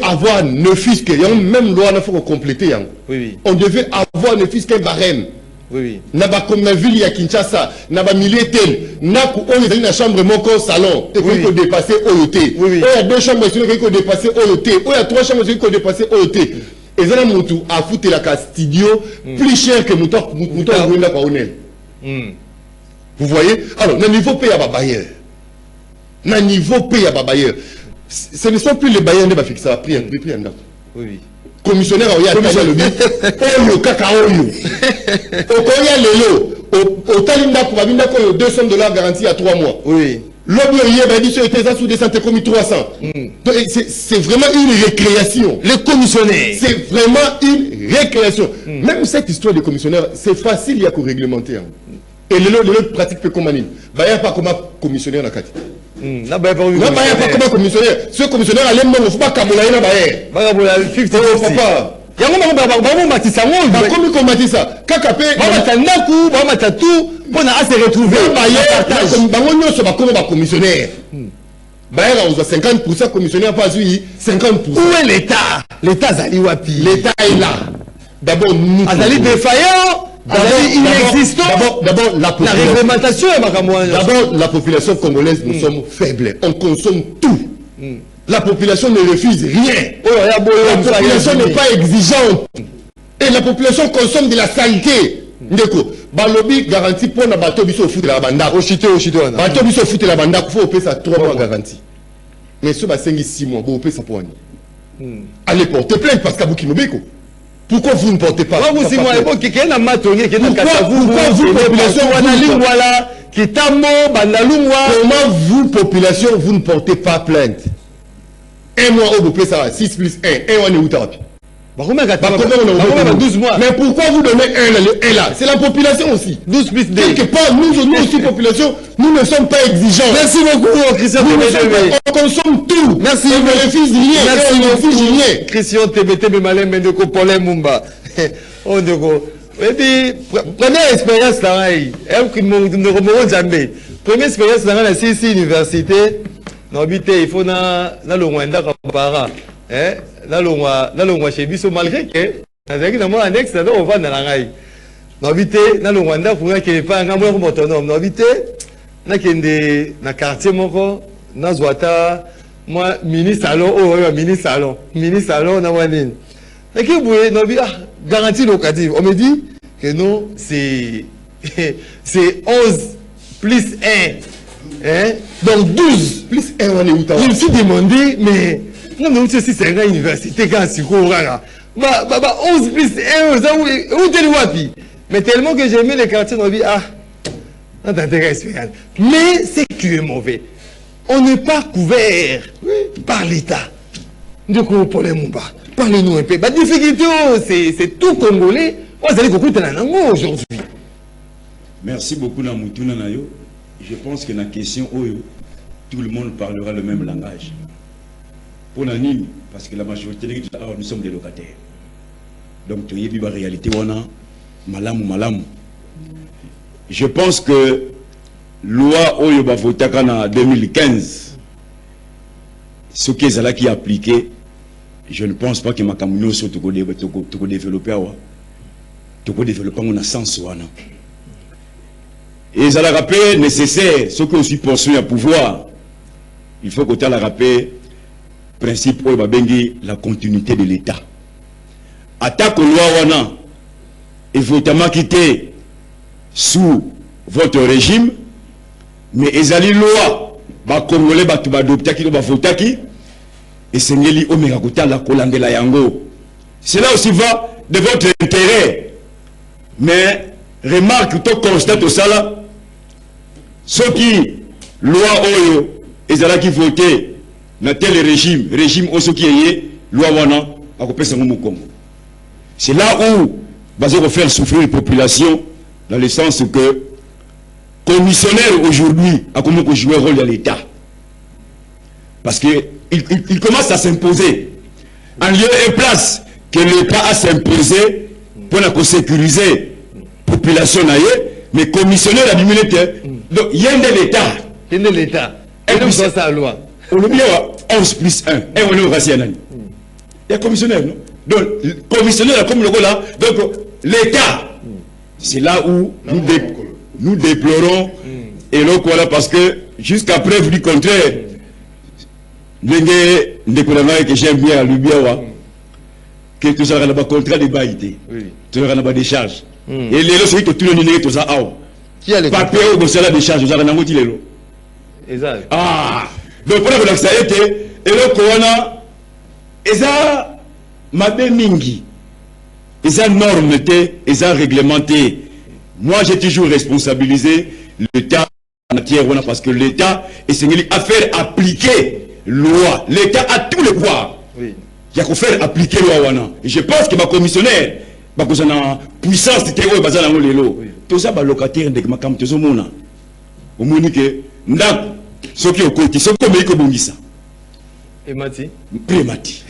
avoir ne fût que même loi il faut compléter. Oui, oui. On devait avoir ne fût qu'un barème. Oui, oui. Naba comme la ville à Kinshasa, naba millier tel, naku on est dans la chambre mon salon, et qu'il faut dépasser OOT. Oui, oui. Il y a 2 chambres qu'il faut dépasser OOT. Il y a 3 chambres qu'il faut dépasser OOT. Et ça moutou a foutu la studio plus cher que mouton Rwanda par Onel. Vous voyez? Alors, le niveau paye à bailleur. Le niveau paye à bailleur. Ce ne sont plus les bailleurs qui vont fixer le prix. Oui, oui. Commissionnaire, il y a le but. Oyo, cacao. Okoya lelo. Au Talinda, pour $200 garantie à 3 mois. Oui. L'homme était sous des centaines comme 300. C'est vraiment une récréation. Les commissionnaires. C'est vraiment une récréation. Même cette histoire des commissionnaires, c'est facile, il y a qu'à réglementer. Et le pratique peut comme il n'y a pas comme commissionnaire dans la carte. Il n'y a pas comme commissionnaire. Ce commissionnaire, il ne faut pas qu'il y ait où est l'État? L'État est là. D'abord, nous. Défaillant. D'abord, la réglementation est d'abord, la population congolaise, nous sommes faibles. On consomme tout. La population ne refuse rien. Oh, La population n'est pas exigeante. Et la population consomme de la saleté. Ndeko, balobi garantie pour na bateau biso foot la banda. Oshite. Bateau biso foot la banda, faut payer ça 3 mois garantie. Mais ce bas 6 mois, vous payer ça pour année. Allez porter plainte parce qu'à vous qui m'obéco. Pourquoi vous ne portez pas? Pourquoi vous, population, comment vous, population, vous ne portez pas plainte? Un mois au bout, ça va 6 plus 1. Un mois, on est où t'as? 12 mois. Mais pourquoi vous donnez un là? C'est la population aussi. 12 plus 2. Quelque part, nous aussi, population, nous ne sommes pas exigeants. Merci beaucoup, Christian. On consomme tout. Merci. On ne refuse rien. Merci beaucoup. Christian TBT, Malem Mendeko, Paulin Mumba. On dego. Et puis, première expérience là, jamais. Première expérience là, la CC Université. Il faut na le Rwanda Kapara. Là l'on chez Bisso malgré que dans mon annexe là on va dans la raille. N'habité dans le Rwanda pour qu'il n'est pas un gamin autonome. N'habité na kende na quartier moko na zwata moi mini salon mini salon na wanine. Et que vous n'habité garantie locative. On me dit que non c'est 11 plus 1. Donc 12 plus 1 on est où? Je me suis demandé mais non, mais aussi c'est une université quand c'est quoi 11 plus 1 où t'es wapi? Mais tellement que j'aimais les quartiers dans la vie, mais c'est qui est mauvais. On n'est pas couvert par l'État. Du coup, pour les Mumba, parlez-nous un peu. La difficulté, c'est tout Congolais. Vous allez écouter la langue aujourd'hui. Merci beaucoup, Namoutou Nanayo. Je pense que la question, tout le monde parlera le même langage. Pour Nanine, parce que la majorité nous sommes des locataires. Donc, tu y a la réalité, on a malamou. Je pense que loi Oyoba Votakana en 2015, ce qui est appliqué, je ne pense pas que ma caméra soit développée, on a sens. Et ça la rappel nécessaire, ce que aussi poursuit à pouvoir, il faut que tu aies la rappel. Principe où la continuité de l'État. Attaque au loi wana et vous quitté sous votre régime, mais ezali loi ba congolais ba tu ba adopter qui ba votaki et c'est ngeli omega kota la kolandela yango. Cela aussi va de votre intérêt. Mais remarque to constate ça là ceux qui loi oyo ezala qui voter dans tel régime aussi qui est loi wana à couper son Congo. C'est là où va se faire souffrir les populations dans le sens que commissionnaire aujourd'hui a comment jouer le rôle de l'État parce que il commence à s'imposer en lieu et place que l'État a s'imposé pour la sécuriser la population mais commissionnaire a diminué donc il y a l'État et puis ça la loi. On le met à 11 plus 1. Et on est au Rassianani. Il y a commissionnaire, non? Donc, commissionnaire, comme le là, donc l'État, c'est là où nous déplorons. Et donc voilà, parce que jusqu'à preuve du contraire, que j'aime bien à Lubiawa, que tu seras là-bas contrat de baïté, tu seras là-bas des charges. Et les lois, que tout le monde est tout ça. Qui a les papiers au salaire des charges, vous avez un mot, il est là. Ah! Donc pour que ça a été et le corona eza mabe mingi eza normeté eza réglementé. Moi j'ai toujours responsabilisé l'État en matière parce que l'État est une affaire appliquer loi. L'État a tous les pouvoirs. Il y a qu'à faire appliquer loi wana. Et je pense que ma commissionnaire ba kozana puissance de terreau bazana ngolelo. Tout ça ba locataire de makam tezomona. Au monique ndako ce qui est au côté, ce qui est au Bongissa. Et Mati Prémati.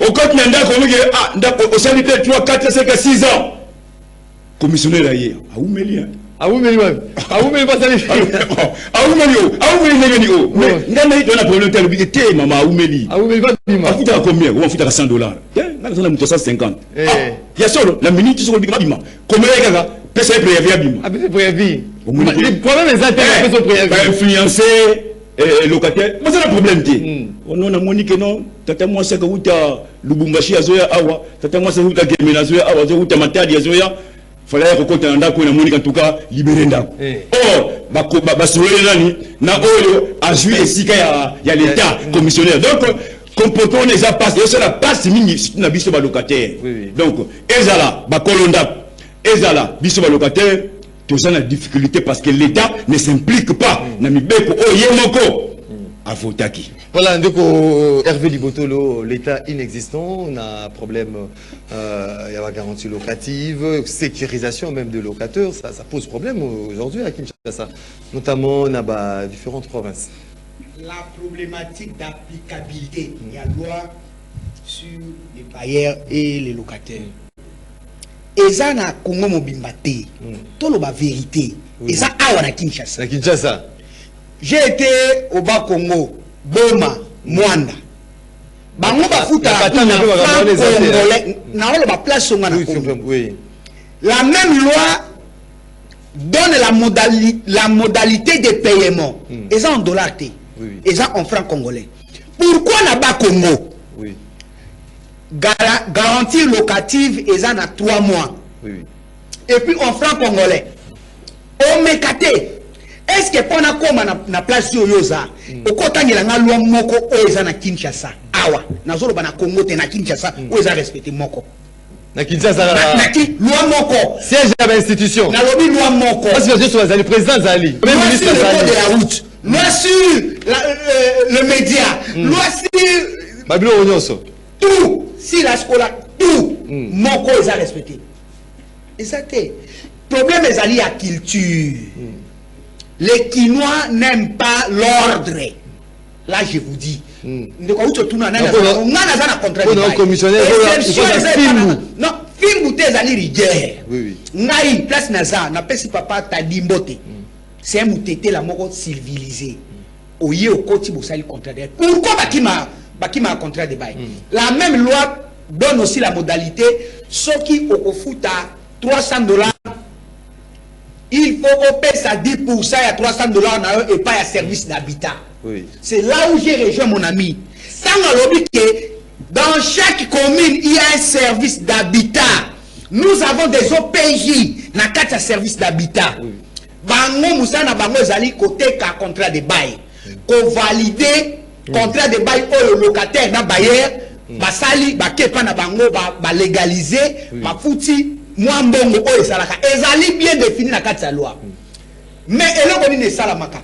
Au côté, il y a au sanitaire 3, 4, 5, 6 ans. Commissionnaire ailleurs. À où Mélia? À où Mélia? À où Mélia? À où Mélia? Mais il y a un problème tel que maman à où Mélia? À où Mélia? À foutre à combien? On fout à $100. Il y a 150. Il y a solo la minute sur le bima. Combien il y a? Pèse préavis à bima. Ah, c'est préavis. Le problème est ça, c'est préavis. Influencer locataire, moi c'est le problème. On a monique non, tata moi c'est que vous t'as Lubumbashi azoya awa, tata moi c'est vous t'as Gemena azoya awa, vous t'as Matadi azoya. Fallait que on a monique en tout cas libéré ndako. Or, ba soulé nani, na oyo a joué ici qu'il y a l'État commissionnaire. Donc comportement les a passé, c'est la passe mini na biso ba locataire. Donc ezala ba kolonda, ezala biso ba locataire. Tout ça, la difficulté parce que l'État ne s'implique pas. Voilà, donc Hervé Libotolo, l'État inexistant, on a un problème, il y a la garantie locative, sécurisation même de locateurs, ça pose problème aujourd'hui à Kinshasa, notamment dans différentes provinces. La problématique d'applicabilité, il y a loi sur les bailleurs et les locataires. Et ça, na Congo Mobimbate, tout le vérité. Et ça, à Kinshasa. Kinshasa. J'ai été au bas Congo, Boma, Mwanda. Bango bafuta na place la même loi donne la modalité de paiement. Et ça en dollars, et ça en francs congolais. Pourquoi na bas Congo? Oui. Garantie locative et ça na 3 mois. Oui. Et puis en franc congolais. Au Mekate. Est-ce que pendant qu'on na place yoza, au côté de la loi moko oza na Kinshasa, awa, na zolo na Congo te na Kinshasa, oza respecter moko. Na Kinshasa loi moko. Siège de l'institution. Na lobby loi moko. Parce que je suis le président Zali. Loi sur le code de la route. Loi sur le média. Loi sur Babilo Onyoso. Tout, si la scola, tout, mon corps est respecté. Et ça t'est. Problème est allié à culture. Les Quinois n'aiment pas l'ordre. Là, je vous dis. Non, film t'es allé rigueur. Naï, place Naza, n'a pas si papa t'a dit mboté. C'est un moutété la mort civilisé. Oye au côté boussali contraire. Pourquoi Bakima a contraire de bail? La même loi donne aussi la modalité. Ceux qui au foot à $300, il faut payer ça 10% à $300 et pas à service d'habitat. Oui. C'est là où j'ai rejoint mon ami. Dans chaque commune, il y a un service d'habitat. Nous avons des OPJ dans 4 services d'habitat. Bango Moussana Bango Zali côté ka contrat de bail. Qu'on valide contrat de bail au locataire dans bailleur, basali bakepa na bango ba légaliser, ba fouti moi mbongo o esalaka. Ezali bien défini na kati ya loi. Mais eloko ni salamaka.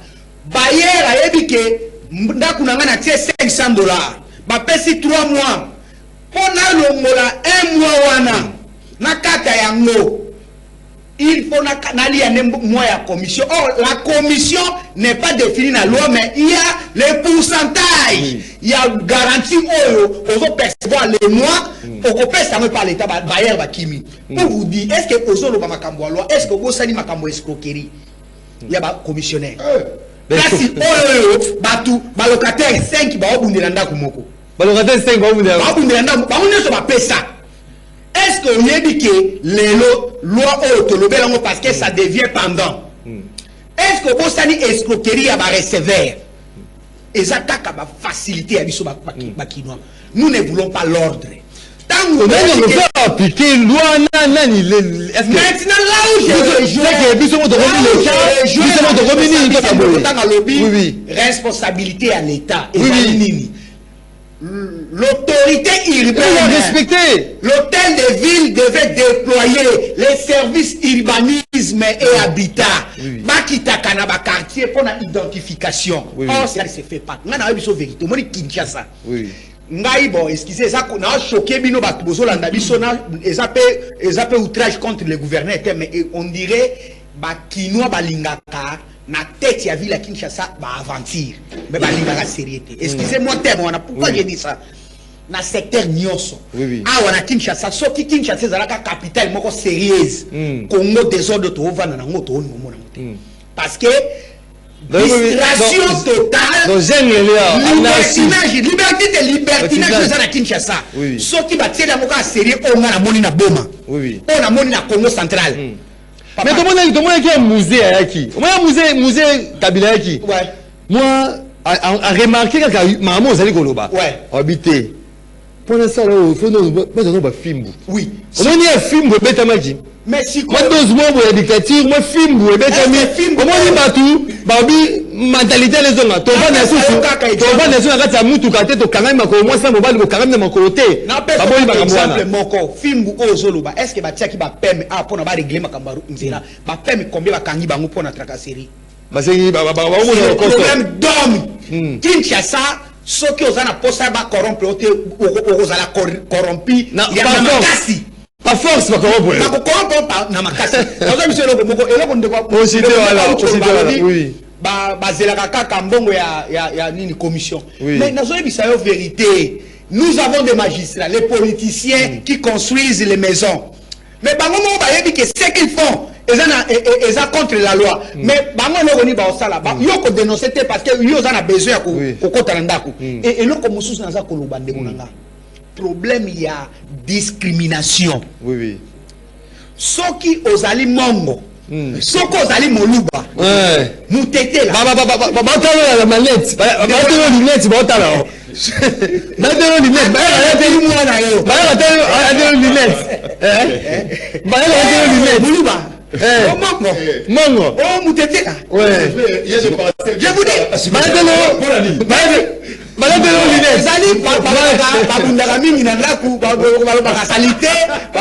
Bailleur ayebi ke ndaku na ngana tie $500. Ba pesi 3 mois. Pona longola 1 mois wana na kata yango. Il faut n'aller à mois à commission. Or, la commission n'est pas définie dans la loi, mais il y a les pourcentages. Il y a garantie aux autres percevoir les mois, aux personnes par l'État, bailleur Bakimi. Pour vous dire, est-ce que vous avez ma loi, est-ce que vous avez ma escroquerie? Il y a un commissionnaire. Là, si vous avez locataire 5 qui va au Bundelanda Kumoko. Locataire 5 va au Bundelanda, on va payer ça. Est-ce que vous avez dit que les lois ont parce que ça devient pendant? Est-ce que vous avez escroquerie à recevoir? Et ça va faciliter à Bakinois. Nous ne voulons pas l'ordre. Tant que vous avez appliqué loi, maintenant là où je responsabilité à l'État. L'autorité urbaine, l'hôtel de ville devait déployer les services urbanisme et habitat. Bakita Kanaba quartier pour l'identification. Or, ça ne se fait pas. On a eu vérité. On dit Kinshasa. Ngai bon, excusez ça, on a choqué bino batubozo landa biso na ezape outrage contre le gouverneur, mais on dirait bakinois balingaka na tête ya ville à Kinshasa ba aventure mais balingaka sérieuxité. Excusez-moi terme, pourquoi j'ai dit ça? Na secteur nyonso. Ah wana Kinshasa, so ki Kinshasa zalaka capitale moko sérieuse. Congo désordre to vana na ngoto oni mona moté. Parce que distraction totale, liberté de libertinage à Kinshasa. Ce qui va tirer la sérieux on a la monnaie na boma. On a monnaie na Congo central. Mais comment on a un musée à qui? On a un musée Kabila qui? Moi, a remarqué que maman vous allez goloba. Ouais. Habité. Pour l'instant là, il faut nous film. Oui. On a un film de Betamaki. Mais si moi deux mois pour la dictature, moi film de Betamaki. Comment on va tout? Babi mentalité les hommes. Ton va naissance. Ton va naissance quand tu as moutou kate to kanga mako moi ça mobile ko kanga na côté. Na pas exemple moko film o zoloba. Est-ce que ba tia ki ba permet a pour na ba régler makambaru nzela. Ba permet combien ba kangi bango pour na tracasserie. Ba c'est ba problème d'homme. Kinshasa ceux qui osent na posa ba corrompre ozala corrompi. Il y a makasi. Pas force pas corrompre. Pas corrompre pas na makasi. Oza monsieur le moko eloko ndeko. Aussi voilà. Oui. Bazelaka kaka mbongo ya nini commission. Mais nazo ebisa yo vérité. Nous avons des magistrats, les politiciens qui construisent les maisons. Mais bango mo ba yebi que ce qu'ils font ils ont contre la loi. Mais bango no ni ba osala ba yo ko dénoncer parce que yo za na besoin ko kota ndako. Et loko mususu na za ko loba ndemo nanga. Problème il y a discrimination. Oui oui. Soki ozali mongo. Soko ozali moluba. Ouais. Mutete là. Ba la manette. Ba la lunette ba otala. Ba la lunette. Ba la lunette na yo. Ba la lunette. Ba la lunette. Moluba. Mongo. Oh mutete là. Ouais. Je vous dis. Balade lunette. Ezali ba bundaka mingi na ndaku ba salite ba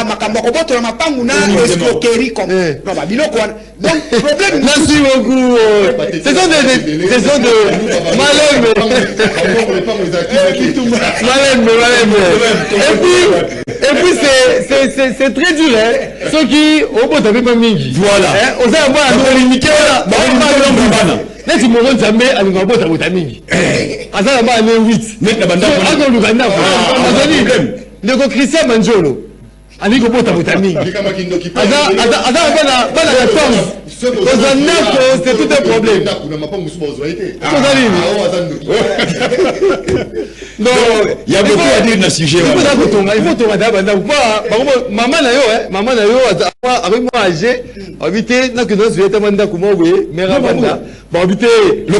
makambo ko boto na mapangu na escroquerie comme non ba biloko donc problème. Merci beaucoup. Ce sont de et puis c'est très dur hein. Ceux qui au bout t'avais pas mingi. Voilà. On s'est avoir à limiter là. Neti moron zambe alinga bota bota mingi. Azala ba ne 8. Metna banda ko. Azo luganda ko. Azali. Ndeko Christian Manjolo. Alinga bota bota mingi. Azala bana 14. C'est tout un problème. Non, il y a beaucoup à dire dans ce sujet. Il faut tomber d'abord. Maman na yo avec moi âgé, habité na que nous vient manda kuma we, mera banda. Bon habité le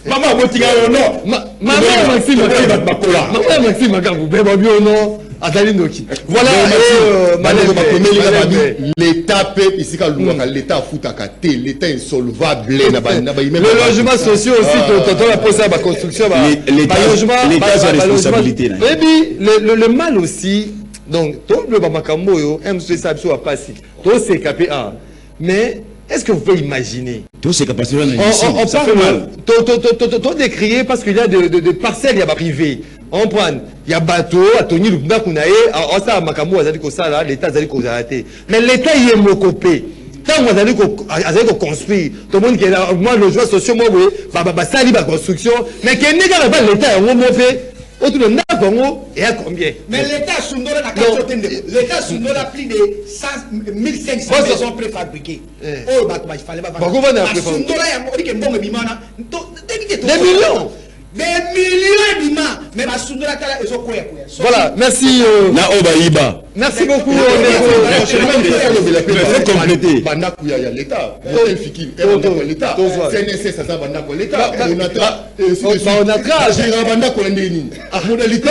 Maman botinga non. Maman Maxime Makambu beba bio non. Azali Ndoki. Voilà l'état peut ici quand l'état foutaka té, l'état insolvable le logement social aussi quand la pose à la construction l'état a responsabilité. Et puis le mal aussi donc tout le Bamakambo yo MC Sabso a passé. Tout c'est KPA. Mais est-ce que vous pouvez imaginer? Tout c'est capacité on ça fait mal. Tout décrié parce qu'il y a de parcelles, il y a privé. On prend, il y a bateau, à Tony Lubna Kunae, à Osa Makambo, à l'État, mais l'État y est mocopé. Tant que vous allez construire, tout le monde qui est là, moi, le joueur social, moi, oui, sali la construction, mais qui n'est pas l'État, on m'a fait. Autour de Nakongo et à combien? Mais l'État Sundora n'a qu'à l'État Sundora plus de 1500 maisons préfabriquées. Oh, il fallait pas. Sundora, il y a des millions. Des millions d'imams. Mais ma Sundora, ils ont quoi? Voilà, merci. Merci beaucoup. Compléter. L'État. L'État. CNSS, ça va l'État. On a modalité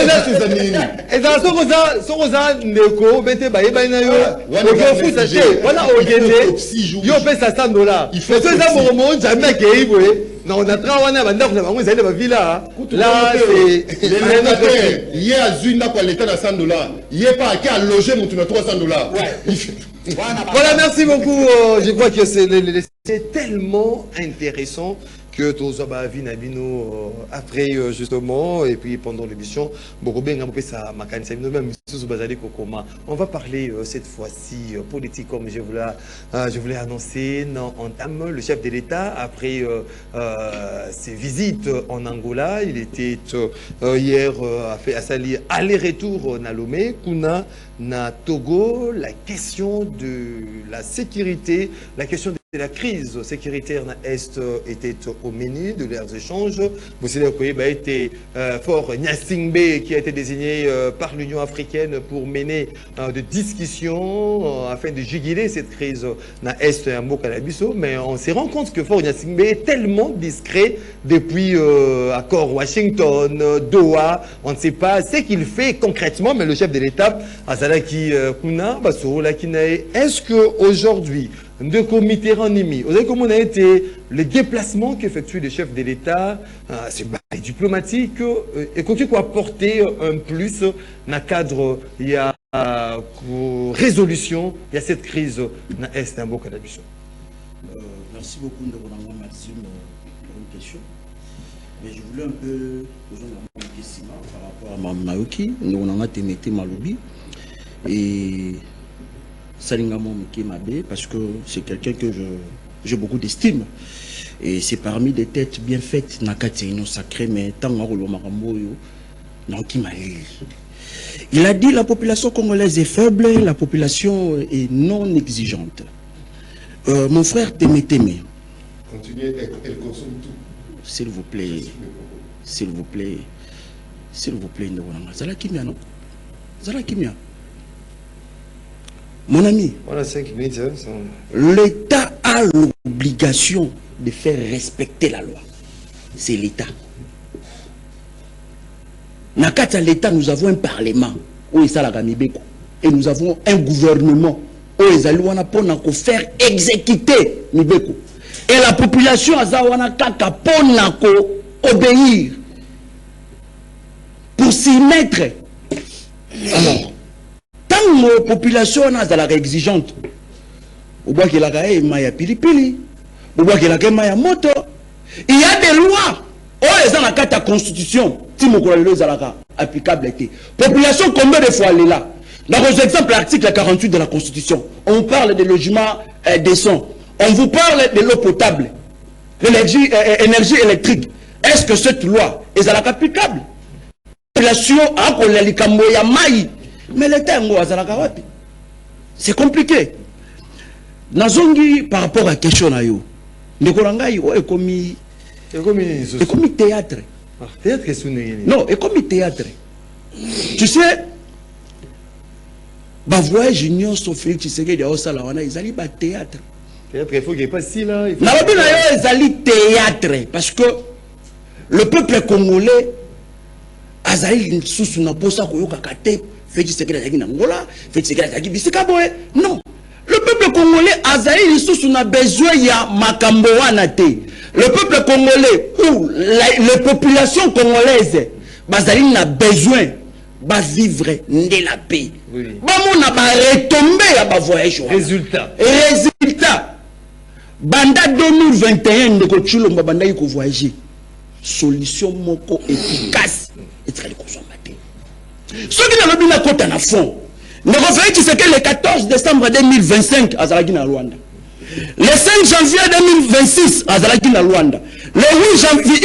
et dans ce rosa neko bete ba yebana yo o futa te wana ogende yo pesa $100 il faut ça mo jamais ke ibwe na on a trawana banda kuna bango zaile ba villa là c'est il y a zunda kwa l'état na $100 il y a pas qui a logé mon $300 voilà merci beaucoup je crois que c'est tellement intéressant que tous Nabino après justement et puis pendant l'émission on va parler cette fois-ci politique comme je voulais annoncer entame le chef de l'État après ses visites en Angola. Il était hier à Sali aller-retour na Lomé kuna na Togo. La question de la sécurité, la question la crise sécuritaire dans l'Est était au menu de leurs échanges. Vous savez que été fort Nyasingbe qui a été désigné par l'Union africaine pour mener des discussions afin de juguler cette crise dans l'Est et en Bokanabiso. Mais on s'est rendu compte que fort Nyasingbe est tellement discret depuis accord Washington, Doha. On ne sait pas ce qu'il fait concrètement, mais le chef de l'État, Azalaki Kuna, est-ce qu'aujourd'hui, de comité ennemi. Vous savez comment on a été les déplacements qu'effectuent les chefs de l'État, c'est diplomatique, et qu'on peut apporter un plus dans le cadre, il y a résolution, il y a cette crise dans l'Est en Bokanabiso. Merci beaucoup de votre Maxime pour une question. Mais je voulais un peu poser une question par rapport à Maoki. Nous on a été Malobi et Salingamon Mbabe, parce que c'est quelqu'un que j'ai beaucoup d'estime. Et c'est parmi des têtes bien faites, Nakati, sacré, mais tant il a dit la population congolaise est faible, la population est non exigeante. Mon frère Témé. Continuez, elle consomme tout. S'il vous plaît, s'il vous plaît, s'il vous plaît, Zala Kimia, non? Zala Kimia. Mon ami, voilà 5 minutes. l'État a l'obligation de faire respecter la loi. C'est l'État. Nakata l'État, nous avons un parlement où il et nous avons un gouvernement où il faut faire exécuter Mibeko. Et la population a kaka pour obéir, pour s'y mettre. Alors, tant que la population est exigeante, il y a des moto, il y a des lois. Oh, dans la constitution, si mon applicable était. Population, combien de fois elle est là? Dans vos exemples, l'article 48 de la constitution, on parle de logements décents. On vous parle de l'eau potable, l'énergie électrique. Est-ce que cette loi est applicable? Population, mais l'État c'est compliqué. Nazongi par rapport à la question na yo. Ndekolangai o ekomi théâtre. Théâtre est non, ekomi théâtre. Tu sais, ba voyage union Sophie Tshisekedi a osala wana izali ba théâtre. Théâtre il faut qu'il pas si là, il faut. Na lobi na yo izali théâtre parce que le peuple congolais azali susu na posa koyoka kate. Non, le peuple congolais a besoin de Makamboanate. Le peuple congolais ou la population congolaise a besoin de vivre de la paix. On a retombé à voyage. Résultat. Banda 2021 de Kochulo Mbabanda ko voyager. Solution moko efficace et très consommateur. Ce qui est le côté à fond, ne revenez que le 14 décembre 2025 à Zalagina Rwanda. Le 5 janvier 2026 à Zalagina Rwanda. Le 8 janvier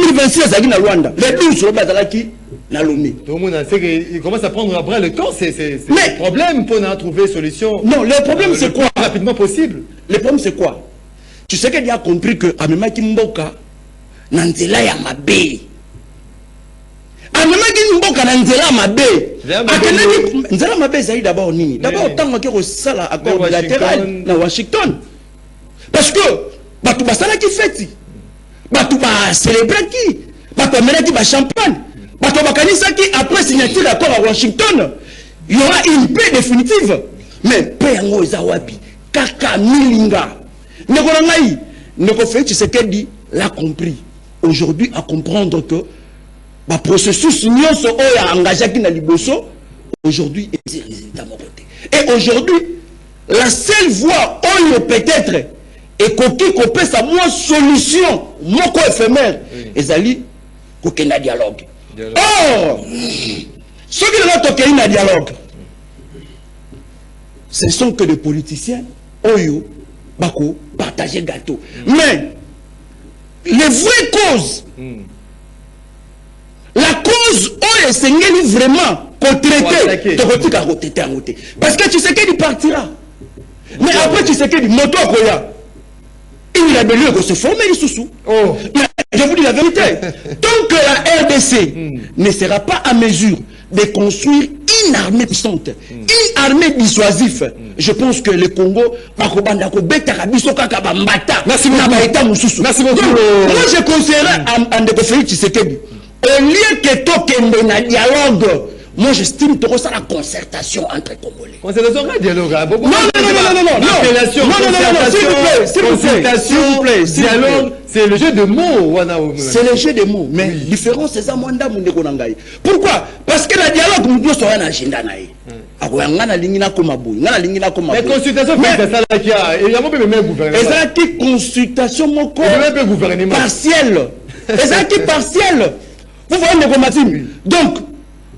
2026 à Zalagina Rwanda. Le 12 à Zalaki Nalomé. Tout le monde sait qu'il commence à prendre à bras le corps, c'est le problème pour trouver solution. Non, le problème c'est quoi? Rapidement possible. Le problème c'est quoi? Tu sais qu'il a compris que Amema Kimboka, Nanzela Yamabe. D'abord nini d'abord tant que sala accord bilatéral na Washington parce que batu basala ki feti batu ba célébrer ki batu melaki ba champagne batu bakanisa ki après signature d'accord à Washington il y aura une paix définitive mais paix yango eza wapi kaka milinga nekona ngai neko fait ce qu'elle dit l'a compris aujourd'hui à comprendre que le processus a engagé qui n'a liboso aujourd'hui est résultat mon côté. Et aujourd'hui, la seule voie où peut-être et qu'on peut sa moins solution, moins éphémère, et zali qu'aucun dialogue. Or, ceux qui n'ont pas de dialogue, ce sont que des politiciens, oyo, bako, partager gâteau. Mais les vraies causes. La cause, oh, c'est vraiment qu'on traite, parce que tu sais qu'il partira. Mais après, tu sais que moto à Koya, il a besoin de se former les sous-sous. Oh. Je vous dis la vérité. Tant que la RDC ne sera pas à mesure de construire une armée puissante, une armée dissuasive, je pense que le Congo va Merci beaucoup. Merci beaucoup. Moi, je conseillerais à Ndeko Félix Tshisekedi, au lieu que tu aies un dialogue, moi j'estime que ça la concertation entre Congolais. Concertation, un dialogue. Non, s'il vous plaît, dialogue, c'est le jeu de mots. C'est le jeu de mots, mais différence c'est ça, moi, pourquoi? Parce que le dialogue, nous devons avoir un agenda. Mais consultation, il y a même gouvernement. Et ça qui consultation partielle. Et ça qui partielle. Vous voyez les combattants. Donc,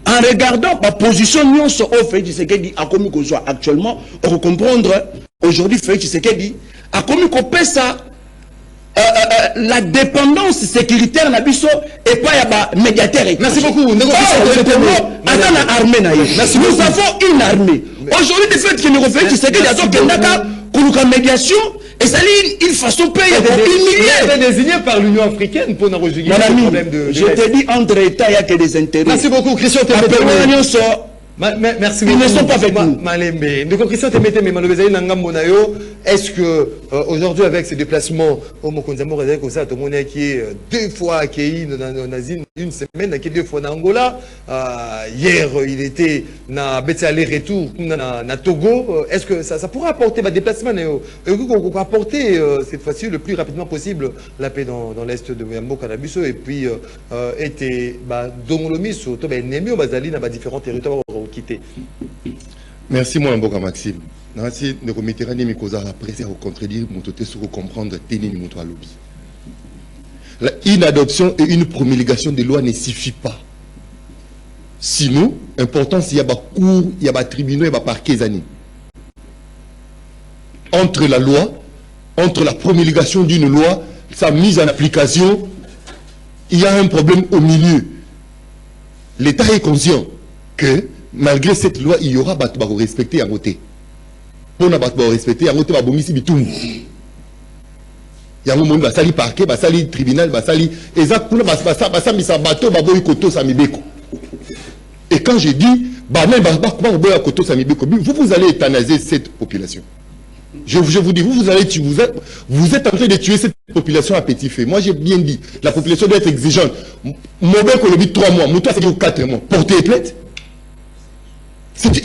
en regardant ma position, nous sommes au Félix Tshisekedi à comme qu'on soit actuellement, on peut comprendre aujourd'hui Félix Tshisekedi à comme qu'on peut ça la dépendance sécuritaire na biso et pas ya médiateur. Merci beaucoup. Nous avons une armée. Aujourd'hui, le fait que nous Félix Tshisekedi a donc une médiation. Et ça, une façon payée il est désigné par l'Union africaine pour nous résoudre le problème de. Je te dis, entre États, il n'y a que des intérêts. Merci beaucoup, Christian. Merci beaucoup. Ils ne sont pas avec nous. Donc, Christian Temete, est-ce que aujourd'hui, avec ces déplacements, au Mokonzamo, tout le monde qui est 2 fois accueilli dans une semaine, qui est 2 fois en Angola, hier, il était na aller-retour na Togo. Est-ce que ça pourra apporter des déplacements et apporter cette fois-ci le plus rapidement possible la paix dans l'est de Yambo Kanabiso et puis était Dongolomi sur Nemi Bazali dans différents territoires quittés. Merci moi Mboka Maxime. Nansi ne remettra ni mikoza après à contredire mon côté sur comprendre tenir ni moto à lobby. Une adoption et une promulgation de loi ne suffit pas. Sinon, important s'il y a des cours, il y a des tribunaux, il y a des parquets années. Entre la loi, entre la promulgation d'une loi, sa mise en application, il y a un problème au milieu. L'État est conscient que malgré cette loi, il y aura des gens respectés à côté. Pour ne pas respecter, à côté, il y a des gens qui sont il y a des gens qui sont parquet, qui sont tribunal, qui sont et quand je dis, vous allez euthanaser cette population. Je vous dis, vous êtes en train de tuer cette population à petit feu. Moi, j'ai bien dit, la population doit être exigeante. Mauvais qu'on le dit 3 mois, Moutou a dit 4 mois. Porter plainte.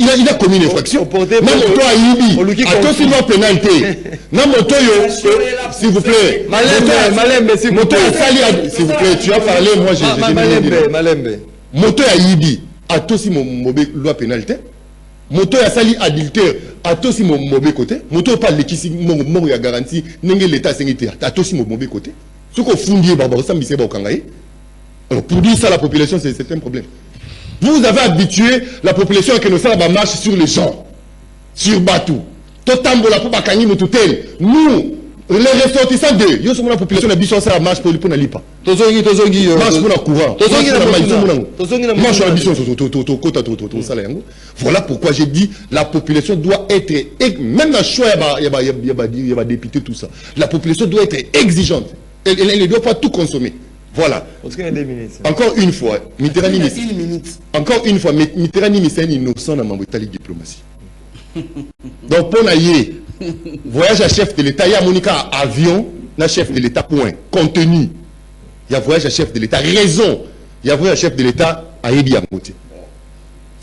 Il a commis une infraction. Non, Moutou a Ibi. Attention, il pénalité. Non, Moutou, s'il vous plaît. Malembe, s'il vous plaît. S'il vous plaît, tu as parlé, moi j'ai Malembe. Moutou a Ibi. Attention, mon loi pénalité. Moto ya sali adultère atosi mon mauvais côté moto pas l'équipe mon ya garantie n'engé l'état sengité atosi mon mauvais côté ce qu'on fondit baba ça misé ba kangaï. Alors pour dire ça la population c'est un problème. Vous avez habitué la population à que nos salles marchent sur les gens sur bateau totambola pour bakangi motutel nous les ressortissants de yo sommes la population na biso ça marche pour na lipa tozongi marche pour na courant tozongi na marche la biso voilà pourquoi j'ai dit la population doit être même la choix il y a député tout ça la population doit être exigeante elle ne doit pas tout consommer. Voilà. Encore une fois Mitterrand c'est un innocent dans ma diplomatie. Donc pour naïe voyage à chef de l'État, il y a Monica avion, la chef de l'État point. Contenu, il y a voyage à chef de l'État. Raison, il y a voyage à chef de l'État à Ebi Amoté.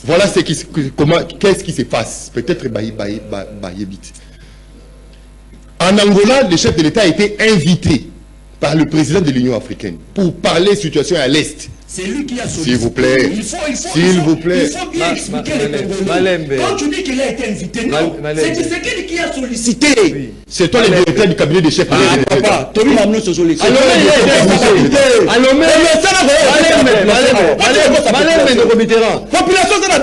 Voilà qu'est-ce qui se passe. Peut-être en Angola, le chef de l'État a été invité par le président de l'Union africaine pour parler situation à l'Est. C'est lui qui a sollicité. S'il vous plaît. S'il vous plaît. Il faut bien expliquer les Congolais. Quand tu dis qu'il a été invité, non. C'est Tshisekedi qui a sollicité. Oui. C'est toi le directeur du cabinet des chefs de l'État. Papa, Tobi Mamnou se sollicite. Allô, population de la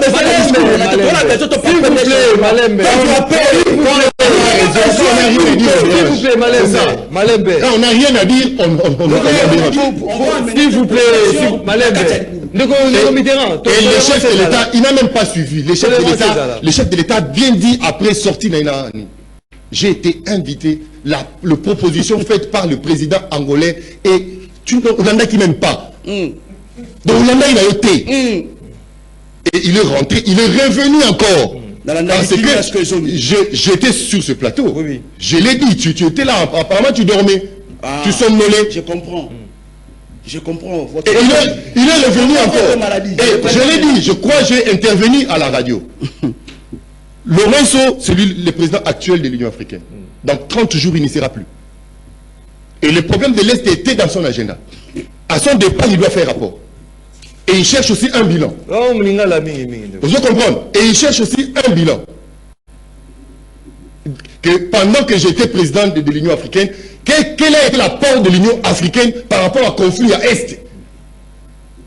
on n'a rien à dire. S'il vous plaît. Et le chef de l'État, il n'a même pas suivi. Le chef de l'État bien dit après sortie. j'ai été invité, la proposition faite par le président angolais, et Ouganda qui m'aime pas. Donc Ouganda il a été. Et il est rentré, il est revenu encore. Parce que j'étais sur ce plateau. Oui. Je l'ai dit, tu étais là, apparemment tu dormais. Tu somnolais. Je comprends. Je comprends. Et il est revenu encore. Et je l'ai dit, je crois que j'ai intervenu à la radio. Lorenzo, c'est le président actuel de l'Union africaine. Dans 30 jours, il n'y sera plus. Et le problème de l'Est était dans son agenda. À son départ, il doit faire rapport. Et il cherche aussi un bilan. Vous comprenez? Et il cherche aussi un bilan. Que pendant que j'étais président de l'Union africaine, quel a été l'apport de l'Union africaine par rapport à conflit à Est?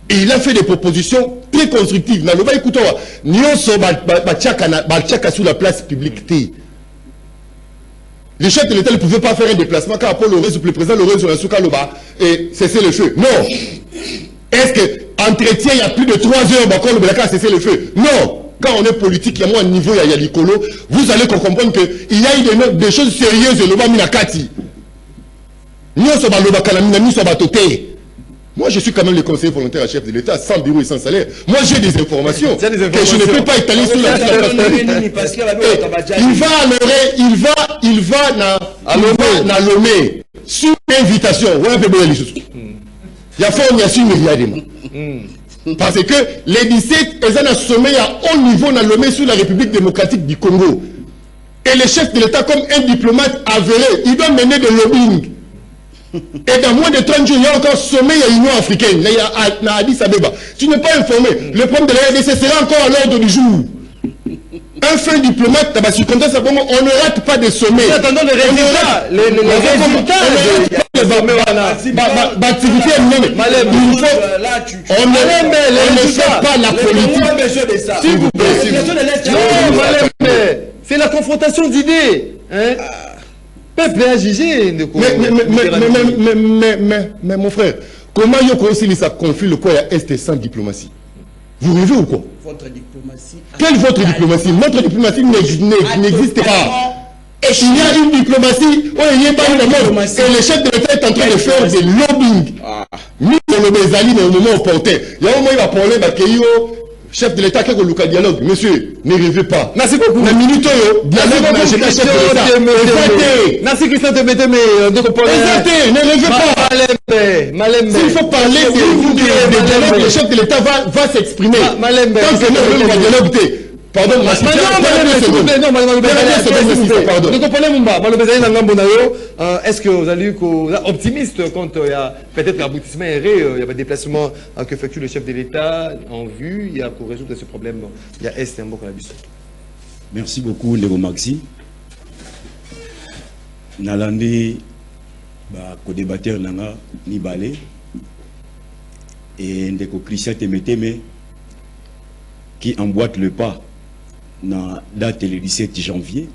Et il a fait des propositions très constructives. Écoutez, sur la place publique. Les chefs de l'État ne pouvaient pas faire un déplacement car Paul Lorenzo, le président Lorenzo Nasuka et cesser le feu. Non. Est-ce que entretien, il y a plus de 3 heures, quand le Blacard a cessé le feu? Non. Quand on est politique, il y a moins de niveau, il y a l'icolo, vous allez comprendre qu'il y a eu des choses sérieuses et le bas minakati. Moi, je suis quand même le conseiller volontaire à chef de l'État, sans bureau et sans salaire. Moi, j'ai des informations que je ne peux pas étaler sur la place. Il va na Lomé sur invitation. Il y a fort, il y a su parce que les 17, ils ont un sommet à haut niveau dans Lomé sur la République démocratique du Congo. Et le chef de l'État, comme un diplomate avéré, il doit mener des lobbying. Et dans moins de 30 jours, il y a encore sommet à l'Union africaine, à Addis Abeba. Tu n'es pas informé. Le problème de la RDC sera encore à l'ordre du jour. Un fin diplomate, on ne rate pas de sommet. Attendons les résultats. Les résultats. On ne fait pas la politique. S'il vous plaît. Non, c'est la confrontation d'idées. Peuple a jugé. Mais mon frère, comment il y a aussi ça conflit le quoi Est sans diplomatie? Vous rêvez ou quoi? Votre diplomatie. Quelle votre diplomatie? Notre diplomatie n'existe pas. Et il y a une diplomatie, et le chef de l'État est en train de faire des lobbying. Nous, on le met au moment opportun. Il y a un moment, il va parler, chef de l'État qui a le dialogue. Monsieur, ne rêvez pas. Merci beaucoup. La minute, dialogue, chef de l'État. Merci Christian Tembete, mais ne rêvez pas. S'il faut parler de dialogue, le chef de l'État va s'exprimer. Tant que nous, on va dialoguer. Pardon, est-ce que vous allez optimiste quand il y a peut-être l'aboutissement erré, il y a des déplacements que effectue le chef de l'État en vue, il y a pour résoudre ce problème, il y a Est et un Merci beaucoup, Léo Maxi. Nalandi, co-débatteur Nanga Nibale et Ndeko Christian Temeteme qui emboîte le pas dans la date le 17 janvier.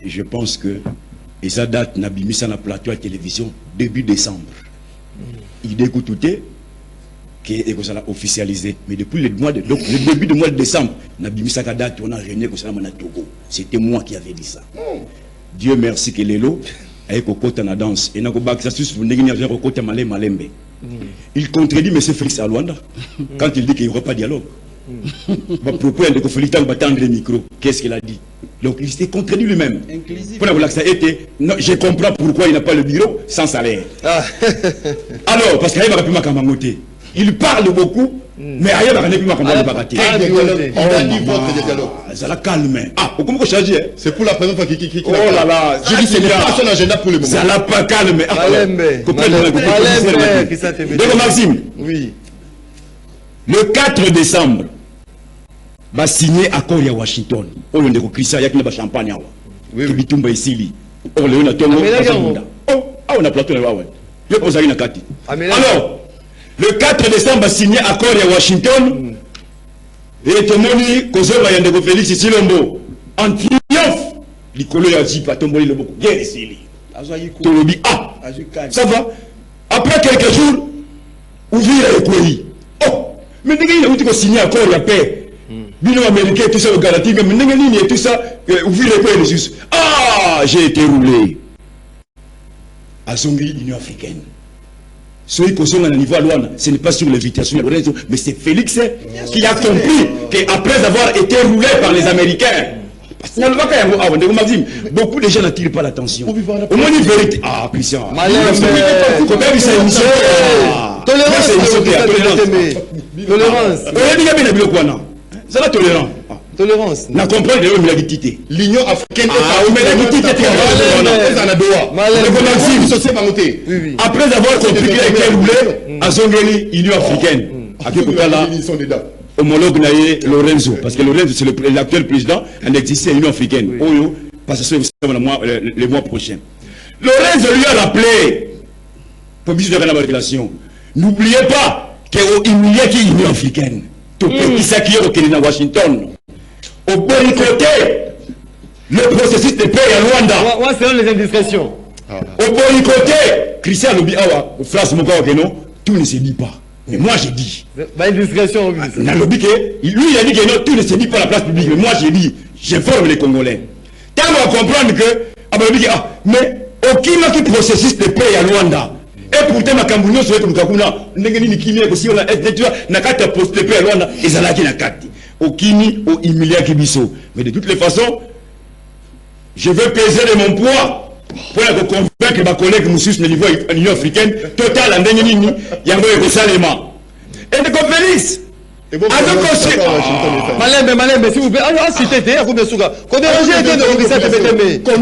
Et je pense que et sa date n'a pas mis ça dans le plateau à la télévision début décembre. Il dégoûte tout qui est officialisé. Mais depuis le début du mois de décembre, n'a pas mis ça date on a réuni comme ça à Togo. C'était moi qui avais dit ça. Dieu merci que Lélo avec Okota na danse et na ko bak ça sur ndengini avec Okota Malembe. Il contredit M. Félix Alwanda quand il dit qu'il n'y aura pas de dialogue. Propos de Félix battre le micro. Qu'est-ce qu'il a dit? Donc il s'est contredit lui-même. Je comprends pourquoi il n'a pas le bureau sans salaire. Alors, parce qu'il va plus m'acamangoter. Il parle beaucoup, mais ailleurs il va plus m'acamangoter. Ça la calme. Ah, comment changer? C'est pour la première fois qu'il oh là là, je dis c'est pas son agenda pour le moment. Ça l'a pas calme. Donc Maxime. Oui. Le 4 décembre, va signer accord à Washington. On a Christian, il y a une champagne. Oui, oui. On a plateau. Alors, le 4 décembre, va signer accord à Washington. Et tout le monde, cause de Félix Silombo, en triomphe, l'icolo a dit, pas tomber le beaucoup. Bien ici. Ça va. Après quelques jours, ouvrir le pays. Oh, mais il a signé accord à paix. Bino américain, tout ça, le garantie, mais tout ça, vous voulez quoi, les juste. Ah, j'ai été roulé. À Zongi, l'Union africaine. Celui qui est au niveau à Luanda, ce n'est pas sur l'invitation, mais c'est Félix qui a compris qu'après avoir été roulé par les Américains, beaucoup de gens n'attirent pas l'attention. Au moins, une vérité. Ah, Christian. Tolérance. C'est la tolérance. Tolérance. Na comprendre de l'humilité. L'Union africaine après avoir compris qu'il a été roulé à Zongeli, Union africaine. Homologue Naye Lorenzo, parce que Lorenzo c'est l'actuel président, en existait l'Union africaine. Oyo, parce que c'est le mois prochain. Lorenzo lui a rappelé, pour de la relation, n'oubliez pas qu'il y a l'Union africaine. Tout petit ça qui est au Kenya, Washington. Au bon côté, le processus de paix à Rwanda. Ouais, c'est les indiscrétions. Au bon côté, Christian Lobi Awa, phrase mon gars, non, tout ne se dit pas. Mais moi j'ai dit. Indiscrétion, oui. Lui il a dit que non, tout ne se dit pas à la place publique. Mais moi j'ai dit, j'informe les Congolais. Quand on va comprendre que, mais aucun qui processus de paix à Rwanda. Et pourtant, ma Cambouno souhaite que Kakuna, n'engagez ni qui aussi on a été n'a qu'à poste de paix à Rwanda, et ça n'a qu'à carte. Au Kini, au Emilia Kibiso. Mais de toutes les façons, je veux peser de mon poids pour convaincre ma collègue Moussous, le niveau de l'Union africaine, total en dernier ligne, il y a un Salema. Et de Félix, Malembe, s'il vous plaît. Ah, si t'étais, à combien de sougas? Qu'on dérange était de Robissa TPTM. Donc,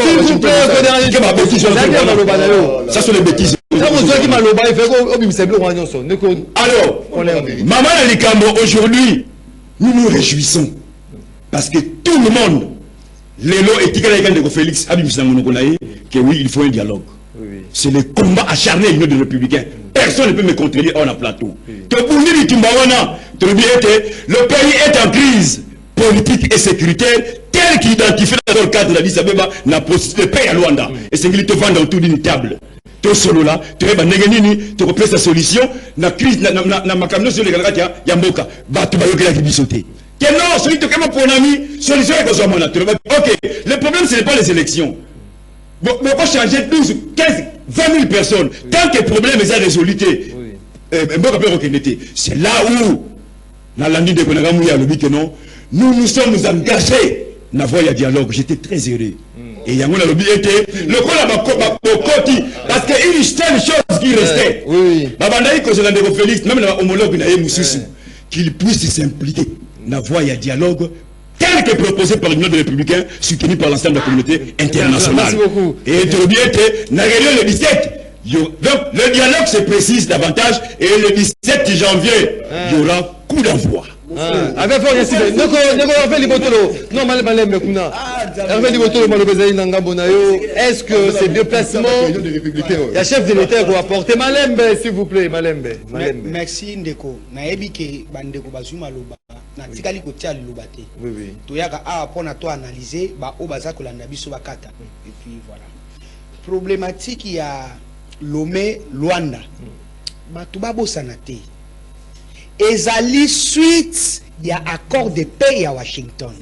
s'il vous plaît, qu'on dérange. Ça sont les bêtises. Alors, Maman Alikambo, aujourd'hui, nous nous réjouissons. Parce que tout le monde, les lots et de Félix, que oui, il faut un dialogue. C'est le combat acharné de républicains. Personne ne peut me contredire en un plateau. Le pays est en crise politique et sécuritaire tel qu'identifie dans le cadre de la Addis Abeba la possibilité de paix à Luanda. Et c'est qu'il te vend dans tout d'une table. Tu solo là, tu es tu reprends sa solution, la crise, na makamno sur les gars, Yamboka, tu vas y aller sauter. Non, celui qui est pour un ami, solution est que ok, le problème ce n'est pas les élections. Bon, on va changer 12, 15, 20 000 personnes. Tant que le problème est résolu, c'est là où, dans la nuit de Konagamouya, nous nous sommes engagés dans la voie de dialogue. J'étais très heureux. Et Yangouna Lobi était le côté, parce qu'il y a une seule chose qui restait. Babandaï, quand je l'ai Félix, même l'homologue qu'il puisse s'impliquer dans la voie de dialogue tel que proposé par l'Union des Républicains, soutenu par l'ensemble de la communauté internationale. Merci beaucoup. Et tu oublies que, dans la réunion le 17, donc le dialogue se précise davantage, et le 17 janvier, il y aura coup d'envoi. Avec fort, il y a Hervé Libotolo. Non, Malembe Kuna. Hervé Libotolo, Malobezai Nangambonayo. Est-ce que ces déplacements, il y a chef de l'État qui va apporter Malembe, s'il vous plaît, Malembe. Merci Ndeko. Naebi ke bandeko bazuma loba. Na tikali ko tia loba te. Oui. Toyaka a pour na to analyser ba o baza ko landa biso bakata. Et puis voilà. Problématique il y a Lomé Luanda. Ba to ba bosana te. Ezali suite il y a accord de paix à Washington.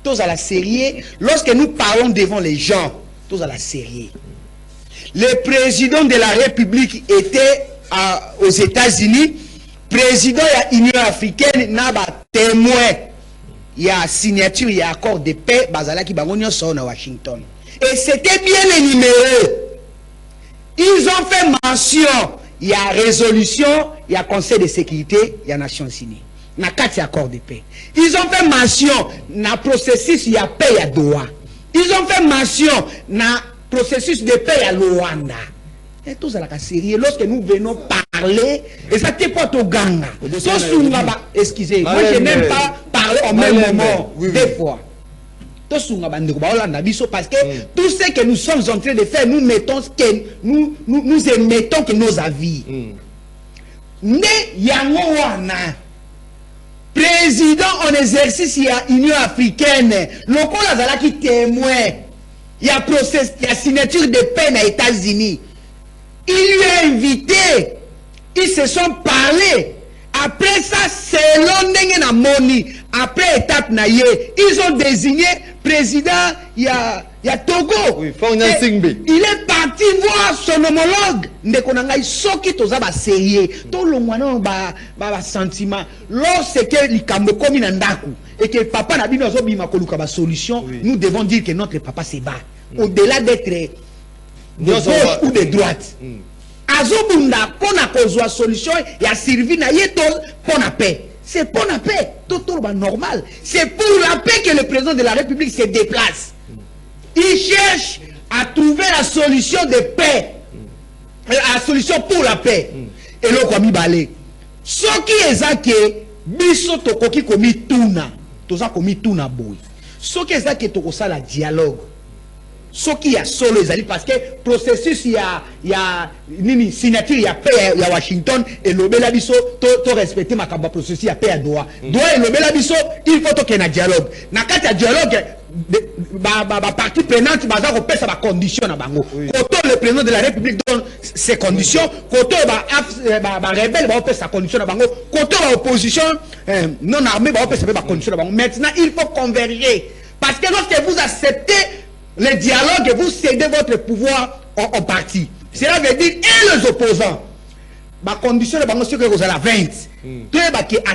Tous à la série, lorsque nous parlons devant les gens, tous à la série. Le président de la République était aux États-Unis, président de l'Union africaine n'a pas témoin. Il y a signature, il y a accord de paix, bazala qui bangonio son à Washington. Et c'était bien énuméré. Ils ont fait mention. Il y a résolution, il y a conseil de sécurité, il y a Nations Unies. Il y a 4 accords de paix. Ils ont fait mention, dans le processus, il y a paix à Doha. Ils ont fait mention, dans le processus de paix à Luanda. Et tout ça, la série, lorsque nous venons parler, et ça t'est pas au ganga. Excusez, moi je n'aime pas parler au même moment, des fois. Parce que tout ce que nous sommes en train de faire, nous mettons nous émettons que nos avis. Mais Yangowana, président en exercice, il y a Union africaine, le Azala qui témoin, il y a procès, il y a signature de paix aux États-Unis. Il lui a invité, ils se sont parlé. Après ça, selon Nengen Moni, après étape naïe, ils ont désigné président, il y a Togo. Oui, il est parti voir son homologue. Ndekonanga soki toza ba sérieux. To longwana ba sentiment. Lorsque likambo komi na ndaku et que papa na bino zo bima koluka ba solution, nous devons dire que notre papa se bat. Au-delà d'être de gauche ou de droite. Azobunda pona kozwa solution ya servi na yeto pona paix. C'est pour la paix, tout normal. C'est pour la paix que le président de la République se déplace. Il cherche à trouver la solution de paix. La solution pour la paix. Et là, comme il balait. Ce qui est ça que biso tokoki komi tuna, toza komi tuna boy. Ce qui est ça que tokosa la dialogue. Ce qui a solo les alliés parce que processus il y a nini signature il y a paix il y a Washington et le belabiso to respecter ma kamba processus il y a paix à Doha et le belabiso il faut qu'il y ait un dialogue na kati ya dialogue ba partie prenante baza ko pesa ba condition na bango koto le président de la République donne ses conditions koto ba rebelle ba pesa condition na bango koto ba opposition non armée ba pesa ba condition na bango maintenant il faut converger parce que lorsque vous acceptez le dialogue, vous cédez votre pouvoir en partie. Cela veut dire, et les opposants, ma condition de banque, c'est que vous avez 20. Tu es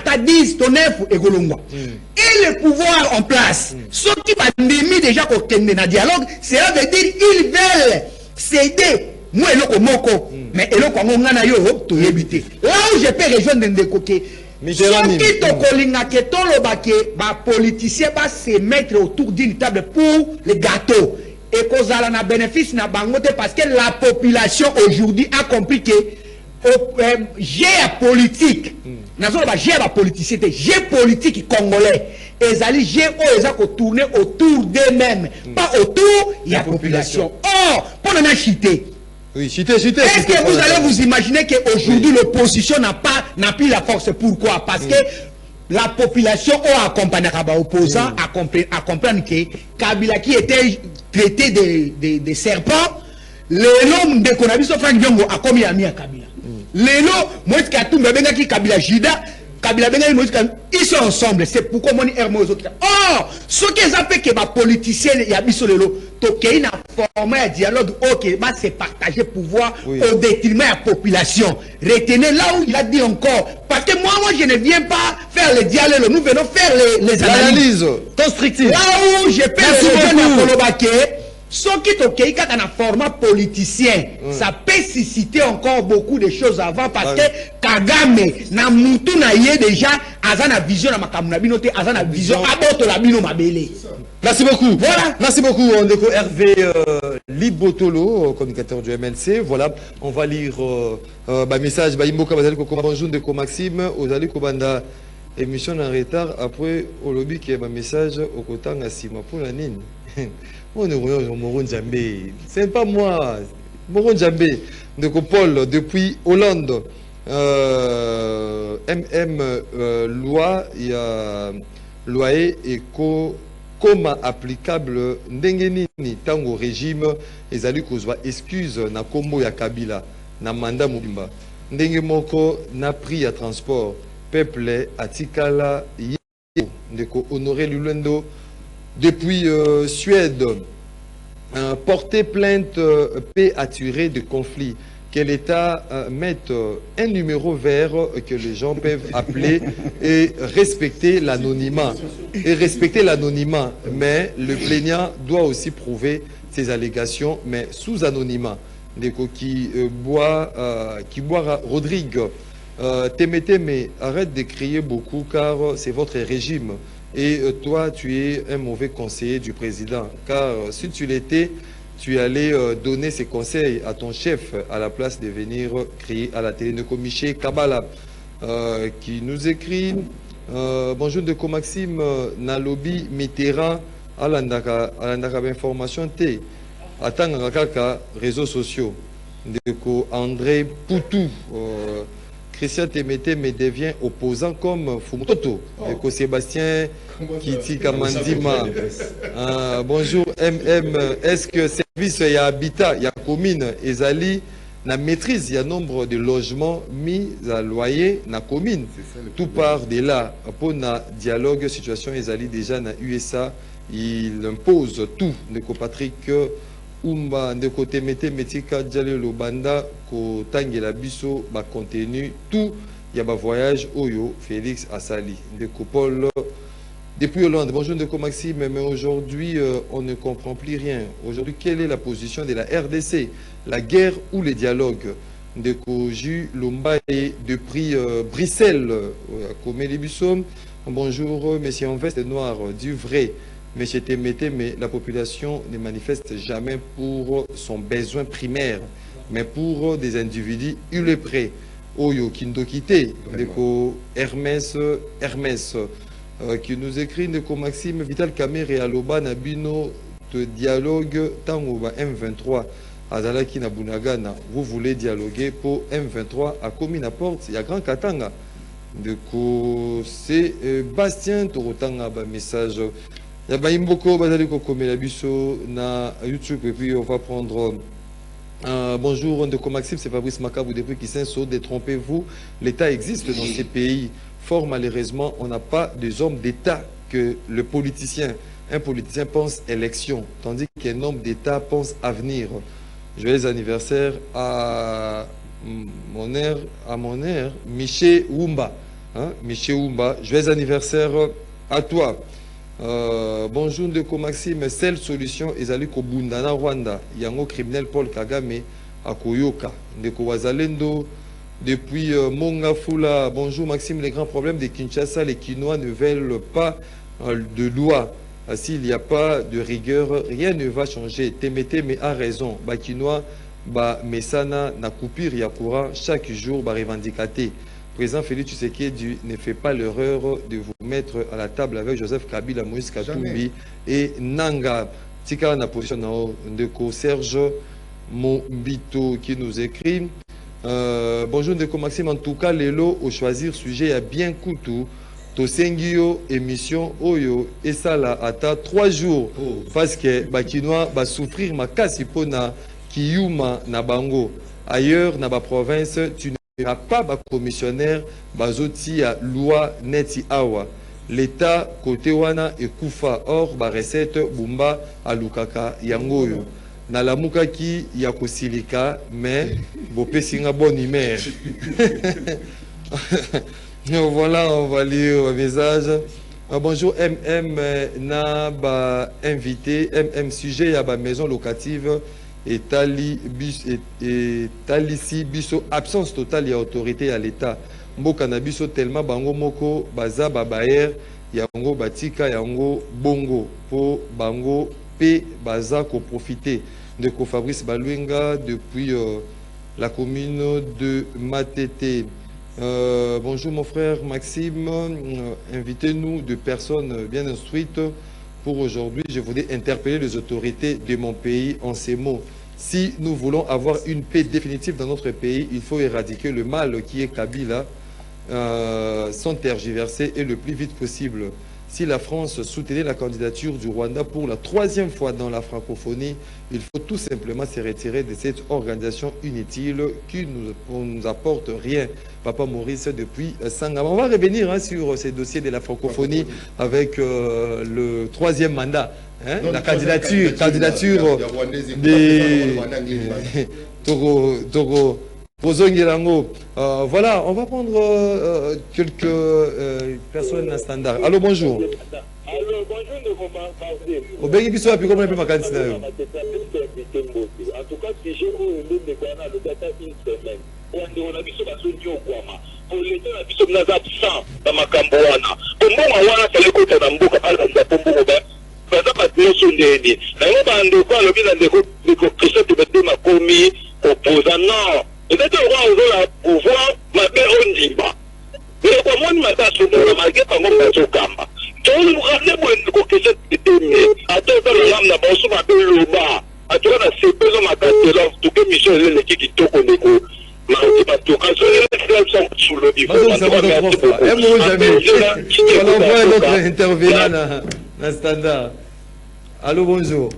à 10, 9 et Golongwa. Et le pouvoir en place, ceux qui ont mis déjà au dialogue, cela veut dire, ils veulent céder. Moi, je suis moko, mais je suis là où je peux rejoindre Ndekoke. Soki tokolinga ke toloba ke ba politicien ba se mettre autour d'une table pour le gâteau et kozala na bénéfice na bangote parce que la population aujourd'hui a compris que j'ai politique nazo ba j'ai ba politicien j'ai politique congolais ezali j'ai oza ko tourner autour d'eux-mêmes pas autour de la population. Or pour na chité. Oui, chité. Est-ce que vous allez vous imaginer qu'aujourd'hui l'opposition n'a plus la force? Pourquoi? Parce que la population a accompagné les opposants à comprendre que Kabila qui était traité de serpent, l'homme de Konabiso Frank Diongo a commis ami à Kabila. L'homme, moi qui Kabila Jida, Kabila Benga, ils sont ensemble. C'est pourquoi mon hermoso. Or, ce qu'ils appellent que les politiciens, il y a biso lelo, toké n'a formé un dialogue, ok, bah c'est partager pouvoir au détriment de la population. Retenez là où il a dit encore, parce que moi je ne viens pas faire le dialogue, nous venons faire les analyses constructives. Là où je peux rejoindre Kolobake. Ce qui est un format politicien, ça peut susciter encore beaucoup de choses avant parce que Kagame, na mutu na yé déjà, azana vision na makamunabinote, azana vision aboto la bino mabele. Merci beaucoup. Voilà. Merci beaucoup, Ndeko Hervé Libotolo, communicateur du MLC. Voilà, on va lire message. Imboka bazali ko bonjour Ndeko Maxime, ozali ko banda émission en retard après au lobby qui est un message au kotanga sima pour la nine. C'est pas moi, Moron Djambé, de Paul, depuis Hollande, loi, il y a loi et comment applicable Ndengeni tango régime, et ali kozwa excuse na kombo ya Kabila, na manda mobimba. Ndenge moko na prix à transport, peuple atikala ndeko honoré Lulendo. Depuis Suède, porter plainte peut attirer de conflits. Que l'État mette un numéro vert que les gens peuvent appeler et respecter l'anonymat. Mais le plaignant doit aussi prouver ses allégations, mais sous anonymat. Qui boit Rodrigue, mais arrête de crier beaucoup car c'est votre régime. Et toi, tu es un mauvais conseiller du président. Car si tu l'étais, tu allais donner ses conseils à ton chef à la place de venir crier à la télé. Ndeko Miché Kabala qui nous écrit bonjour Ndeko Maxime, na lobby Mitterrand à l'andaka information T. Attends kaka réseaux sociaux. Ndeko André Poutou. Christian Temete me devient opposant comme Fumoto. Ndeko Sébastien Kiti Mandima. Bonjour MM. Est-ce que service y a habitat, y a commune, Ezali la maîtrise, il y a nombre de logements mis à loyer dans la commune. Tout part de là. Pour le dialogue, situation est déjà dans USA, il impose tout. Ndeko Patrick Umba, de côté Metika, Djale Lobanda, ko Tangela Bisso, ba contenu, tout. Il y a un voyage Oyo, Félix Assali. Ndeko Paul. Depuis Hollande, bonjour Ndeko Maxime, mais aujourd'hui on ne comprend plus rien. Aujourd'hui, quelle est la position de la RDC? La guerre ou le dialogue? Ndeko Ju Lombaye depuis Bruxelles, Komeli Bussom. Bonjour, messieurs en veste noire, du vrai. Mais mais la population ne manifeste jamais pour son besoin primaire, mais pour des individus illéprés. Oyo Kindokite, Ndeko Hermès. Qui nous écrit Ndeko Maxime Vital Kamer et Aloba Nabino de dialogue Tangoba M23 Azalaki Nabunagana. Vous voulez dialoguer pour M23 à Komina Porte, il y a Grand Katanga. Ndeko c'est Bastien Torotanga message. Il y a Baimboko Bazaliko Komelabiso na YouTube et puis on va prendre. Bonjour Ndeko Maxime, c'est Fabrice Macabou depuis qui s'insaut, détrompez-vous, l'État existe dans ces pays. Fort malheureusement, on n'a pas des hommes d'État que un politicien pense élection, tandis qu'un homme d'État pense avenir. Joyeux anniversaire à mon air, Miché Wumba. Hein? Miché Wumba, joyeux anniversaire à toi. Bonjour Ndeko Maxime, seule solution est d'aller au Bundana Rwanda. Yango criminel Paul Kagame à Koyoka. Ndeko Wazalendo. Depuis Mongafula, bonjour Maxime, les grands problèmes de Kinshasa, les Kinois ne veulent pas de loi. S'il n'y a pas de rigueur, rien ne va changer. Temete mais a raison. Ba Kinois, ba Mesana, na coupure, ya courant, chaque jour, ba revendicaté. Président Félix Tshisekedi ne fait pas l'erreur de vous mettre à la table avec Joseph Kabila, Moïse Katumbi et Nanga. Tika na position de Serge Mombito qui nous écrit. Bonjour Ndeko Maxime, en tout cas Lelo au choisir sujet à bien Koutou Tosengio émission Oyo et ça là ata 3 jours parce que Bakinois va souffrir ma kasi pona Kiyuma na bango ailleurs na ba province tu n'auras pas ba commissionnaire bazoti à loi neti awa l'état côté wana et kufa or ba recette bumba alukaka yangoyo na la mukaki ya kosilika mais bopesi nga bonne humeur. Voilà, on va lire le message. Bonjour MM na ba invité MM sujet à ba maison locative et Tali biso absence totale et autorité à l'état. Mboka na biso tellement bango moko baza ba baer yango batika yango bongo po bango P baza ko profiter. Ndeko Fabrice Baluenga depuis la commune de Matete. Bonjour mon frère Maxime, invitez-nous de personnes bien instruites pour aujourd'hui. Je voudrais interpeller les autorités de mon pays en ces mots. Si nous voulons avoir une paix définitive dans notre pays, il faut éradiquer le mal qui est Kabila sans tergiverser et le plus vite possible. Si la France soutenait la candidature du Rwanda pour la 3e fois dans la francophonie, il faut tout simplement se retirer de cette organisation inutile qui ne nous apporte rien. Papa Maurice depuis Sangam. On va revenir sur ces dossiers de la francophonie avec le 3e mandat. Hein, non, la candidature des Togo. Voilà, on va prendre quelques personnes standard. Allô, bonjour. Allô, bonjour, de au Béni Bissou, puis comment on peut m'accorder ça? En tout cas, si j'ai eu le data une semaine, on a vu ce que au Guama. Pour l'état, on a vu ce que nous avons dans ma Camboana. Pour moi, on a fait le côté d'un bouc à la Pombo. Par exemple, nous sommes des. Nous avons de quoi le bilan de Christophe de Bédéma commis opposant. Non. Et c'est un roi au pouvoir, ma mère on dit pas. Mais comment on m'a pas sur le marqué par mon bateau Kamba. Donc, nous ramenons une question de déterminée. Attends, le rame n'a pas su m'appeler le bas. À toi, la CP, on m'a cassé là, tout que Michel est qui tourne au négo. Mais on dit pas tout. Quand on est sous le niveau, on envoie notre intervenant dans le standard. Allô, bonjour.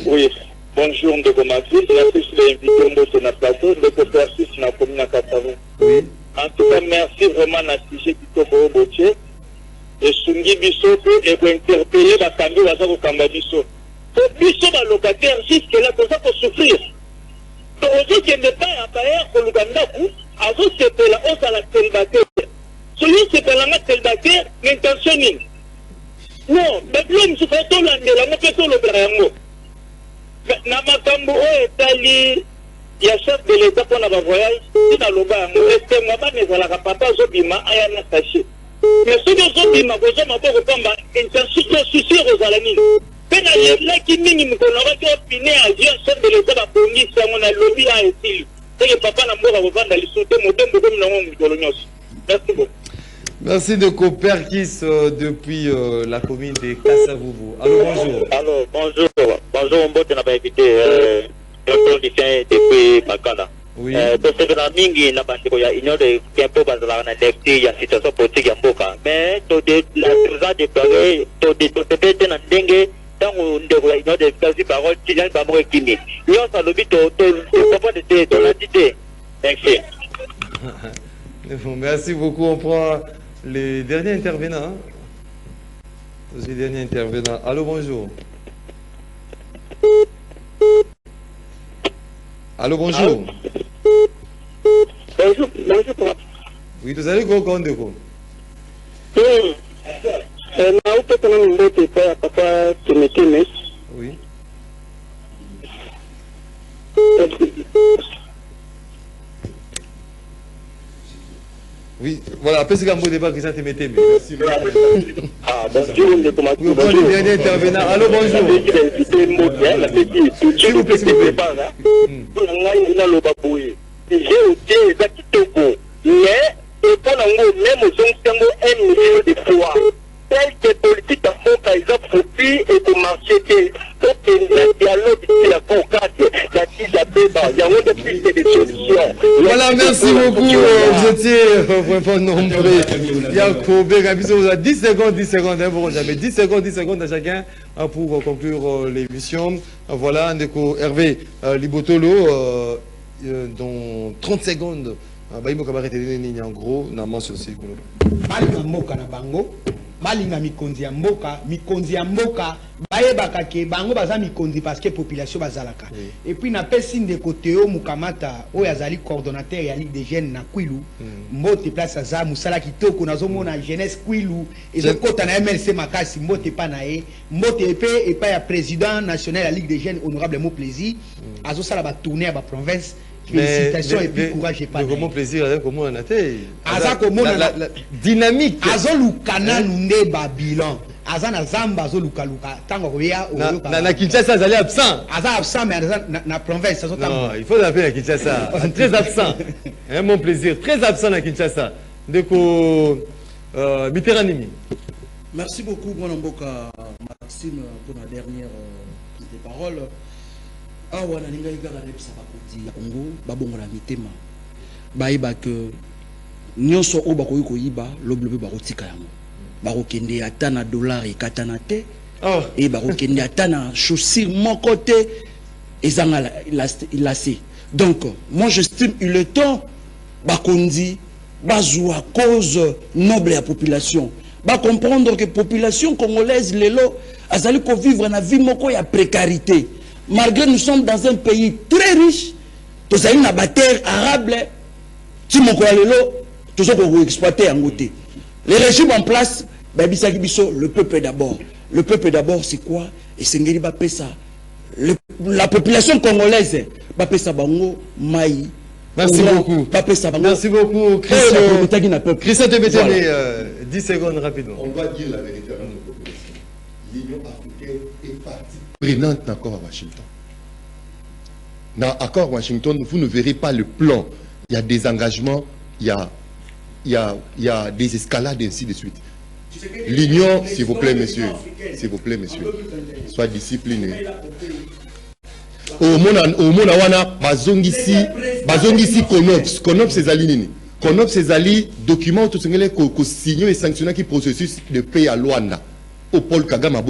Oui. bonjour Ndeko Maxime, merci de l'inviter Mbote na plateau, Ndeko Persis na commune à Katavon. Oui. En tout cas, merci vraiment à sujet qui toko Boche. Et Sungi Bisso et pour interpeller la Kambi Wazako Kamba Bisso. Pour Bisso, le locataire, jusque-là, pour ça, pour souffrir. Donc, on dit qu'il n'est pas à Bayer pour l'Ouganda, à vous, c'est pour la hausse à la célibataire. Celui qui est pour la célibataire, l'intention n'est. Non, mais l'homme se fait tout l'année, la moitié de l'opération. Namakambo etali ya chef de l'État pour la voyage, il a le bas, est-ce que moi, mais à la papa, Zobima, ayana saché. Mais ce que Zobima, vous avez encore combat, intention, souci aux alamines. Pena là qui minime qu'on aurait pu opiner à Dieu, chef de l'État, la police, on a lobby à Estil. Et le papa n'a pas besoin d'aller sauter, mon tempo comme nous, colonios. Merci beaucoup. Merci de Coperkis depuis la commune de Kassavouvou. Allô, bonjour. Alors, bonjour. Bonjour, Mbote n'a pas invité depuis Makanda. Oui. Donc, c'est que mingi n'a pas dit qu'il y a des tempo basala na nekti ya situation politique ya mboka. Mais to de la présence de parler, to de péter na dengue, tant on devrait une de quasi parole qui vient pas mourir kimi. Yo ça lobi to pas de l'entité. Merci. Merci beaucoup. On prend les derniers intervenants. Les derniers intervenants. Allô, bonjour. Allô, bonjour. Bonjour, bonjour. Oui, vous allez go de quoi? Oui. Oui, voilà, après ce qu'on débat, Christian Témété. Merci. Ah, bonjour, Oui, on prend les derniers intervenants. Allô, bonjour. S'il vous plaît, s'il vous plaît. Et pour même aux gens un million de fois, tel que politique à fond, par exemple, pour puis et pour marcher, donc il y a un dialogue qui est pour quatre, il y a de plus de solutions. Voilà, merci beaucoup. Vous étiez vraiment nombreux. Yacoubé, vous avez 10 secondes, hein, vous avez 10 secondes à chacun pour conclure l'émission. Voilà, Ndeko Hervé Libotolo, dans 30 secondes. En gros, balinga mikonzi ya mboka bayebaka ke bango baza mikonzi parce que population bazalaka et puis na pesi ndeko Théo Mukamata oyo azali coordonnateur ya Ligue des Jeunes na Kwilu mbote place aza musala kitoko nazomona jeunesse Kwilu ezokota na MLC makasi mbote pa na ye mbote epe epa ya président national ya Ligue des Jeunes honorable Mo Plaisir azosala ba tourner ba province. Félicitations et puis courage et pas. Comment plaisir avec comment on a été. La dynamique. Azolukana nunde babilan. Azana zamba azolukaluka. Tango koya. Na Kinshasa azali absent. Absent mais na province. Non, il faut l'appeler à Kinshasa. Très absent. Mon plaisir. Très absent à Kinshasa. Ndeko Mitterrand. Merci beaucoup, mon Mboka Maxime, pour la dernière prise de parole. Awa na ninga igara repsa bakoti ya Congo babongola mitema bayiba que nyonso o bakoyi koyiba loblobe bakotika yango bakokende ata na dollar ekatana te et bakokende ata na chaussure moko te ezanga lacé. Donc moi j'estime il est temps bakondi bazwa cause noble ya population ba comprendre que population congolaise lelo azali ko vivre na vie moko ya précarité. Malgré nous sommes dans un pays très riche, tous avons une terre arable, tous avons exploité en côté. Les régimes en place, le peuple d'abord. Le peuple d'abord, c'est quoi? Et c'est la population congolaise, maï. Merci beaucoup. Merci beaucoup, Christian Témété, 10 secondes rapidement. On va dire la vérité à notre population. L'Union africaine est partie prenante d'accord à Washington. Dans l'accord Washington, vous ne verrez pas le plan. Il y a des engagements, il y a des escalades et ainsi de suite. L'Union, s'il vous plaît, monsieur, soit discipliné. Au monde wana bazongisi Konops ces alinini. Konops ces ali document tout ce que signé et sanctionné qui processus de paix à Luanda. Au Paul Kagame a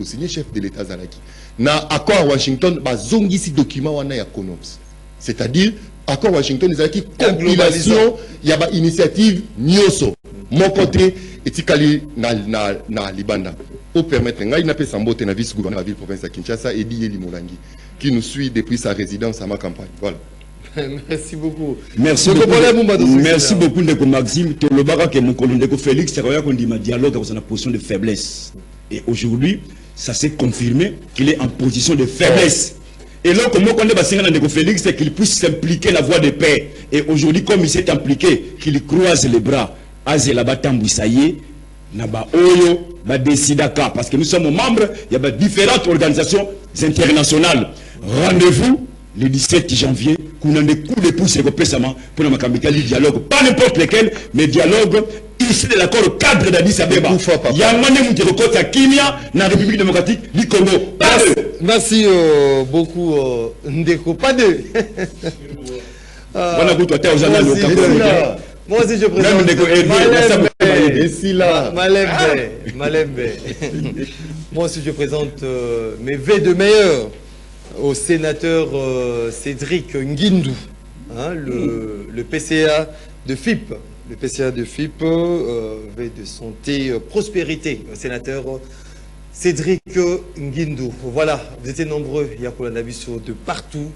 signé chef de l'État Zalaki. na accord à Washington bazongisi document wana ya CONOPS. C'est-à-dire accord Washington ils qui compilation il y a initiative nyoso mon côté etikali na libanda pour permettre ngai na pesa mbote na vice gouverneur de la ville province de Kinshasa et Yeli Molangi qui nous suit depuis sa résidence à ma campagne. Voilà. Merci beaucoup. Merci beaucoup. Merci beaucoup Ndeko Maxime. Tolobaka que mon collègue Ndeko Félix c'est qu'on dit ma dialogue dans une position de faiblesse. Et aujourd'hui, ça s'est confirmé qu'il est en position de faiblesse. Et là, comment on est Ndeko Félix, c'est qu'il puisse s'impliquer la voie de paix. Et aujourd'hui, comme il s'est impliqué, qu'il croise les bras, Azela Batambouissaye, Naba Oyo, Badesidaka, parce que nous sommes membres, il y a différentes organisations internationales. Rendez-vous le 17 janvier, qu'on a des coups de pouce récemment pour le dialogue, pas n'importe lequel, mais dialogue issu de l'accord cadre d'Addis Abeba. Il y a un moment où il y a Kimia, dans la République démocratique du Congo. Merci beaucoup, Ndeko. Pas deux. Moi aussi, je présente Malembe. Moi aussi, je présente mes vœux de meilleur au sénateur Cédric Nguindou, hein, le PCA de FIP. Le PCA de FIP, vœux de santé, prospérité, sénateur Cédric Nguindou. Voilà, vous étiez nombreux, il y a pour l'Anabiso de partout,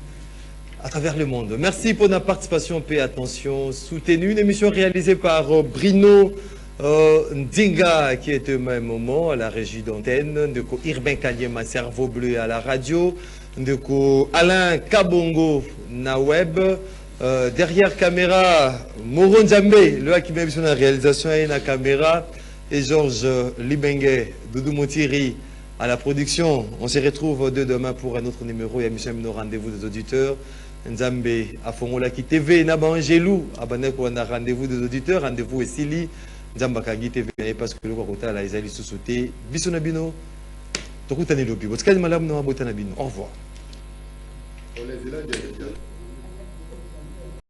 à travers le monde. Merci pour notre participation, paix, attention, soutenue. Une émission réalisée par Bruno Ndinga, qui est au même moment à la régie d'antenne, de Irben Kanyema, cerveau bleu à la radio, de Alain Kabongo, na web, derrière caméra, Moron Djambe, le qui m'a sur la réalisation et la caméra, et Georges Libengue, Doudou Montiri à la production. On se retrouve demain pour un autre numéro et émission nos rendez-vous des auditeurs. Nzambe à Fongolaki TV, Naba Angelou, abonné pour un rendez-vous des auditeurs, rendez-vous et Sili, Nzamba Kagi TV, parce que le Wakota la Isali Sosoté, Bisonabino, Tokutane Lobi, Botskani Malam no Abotanabino. Au revoir.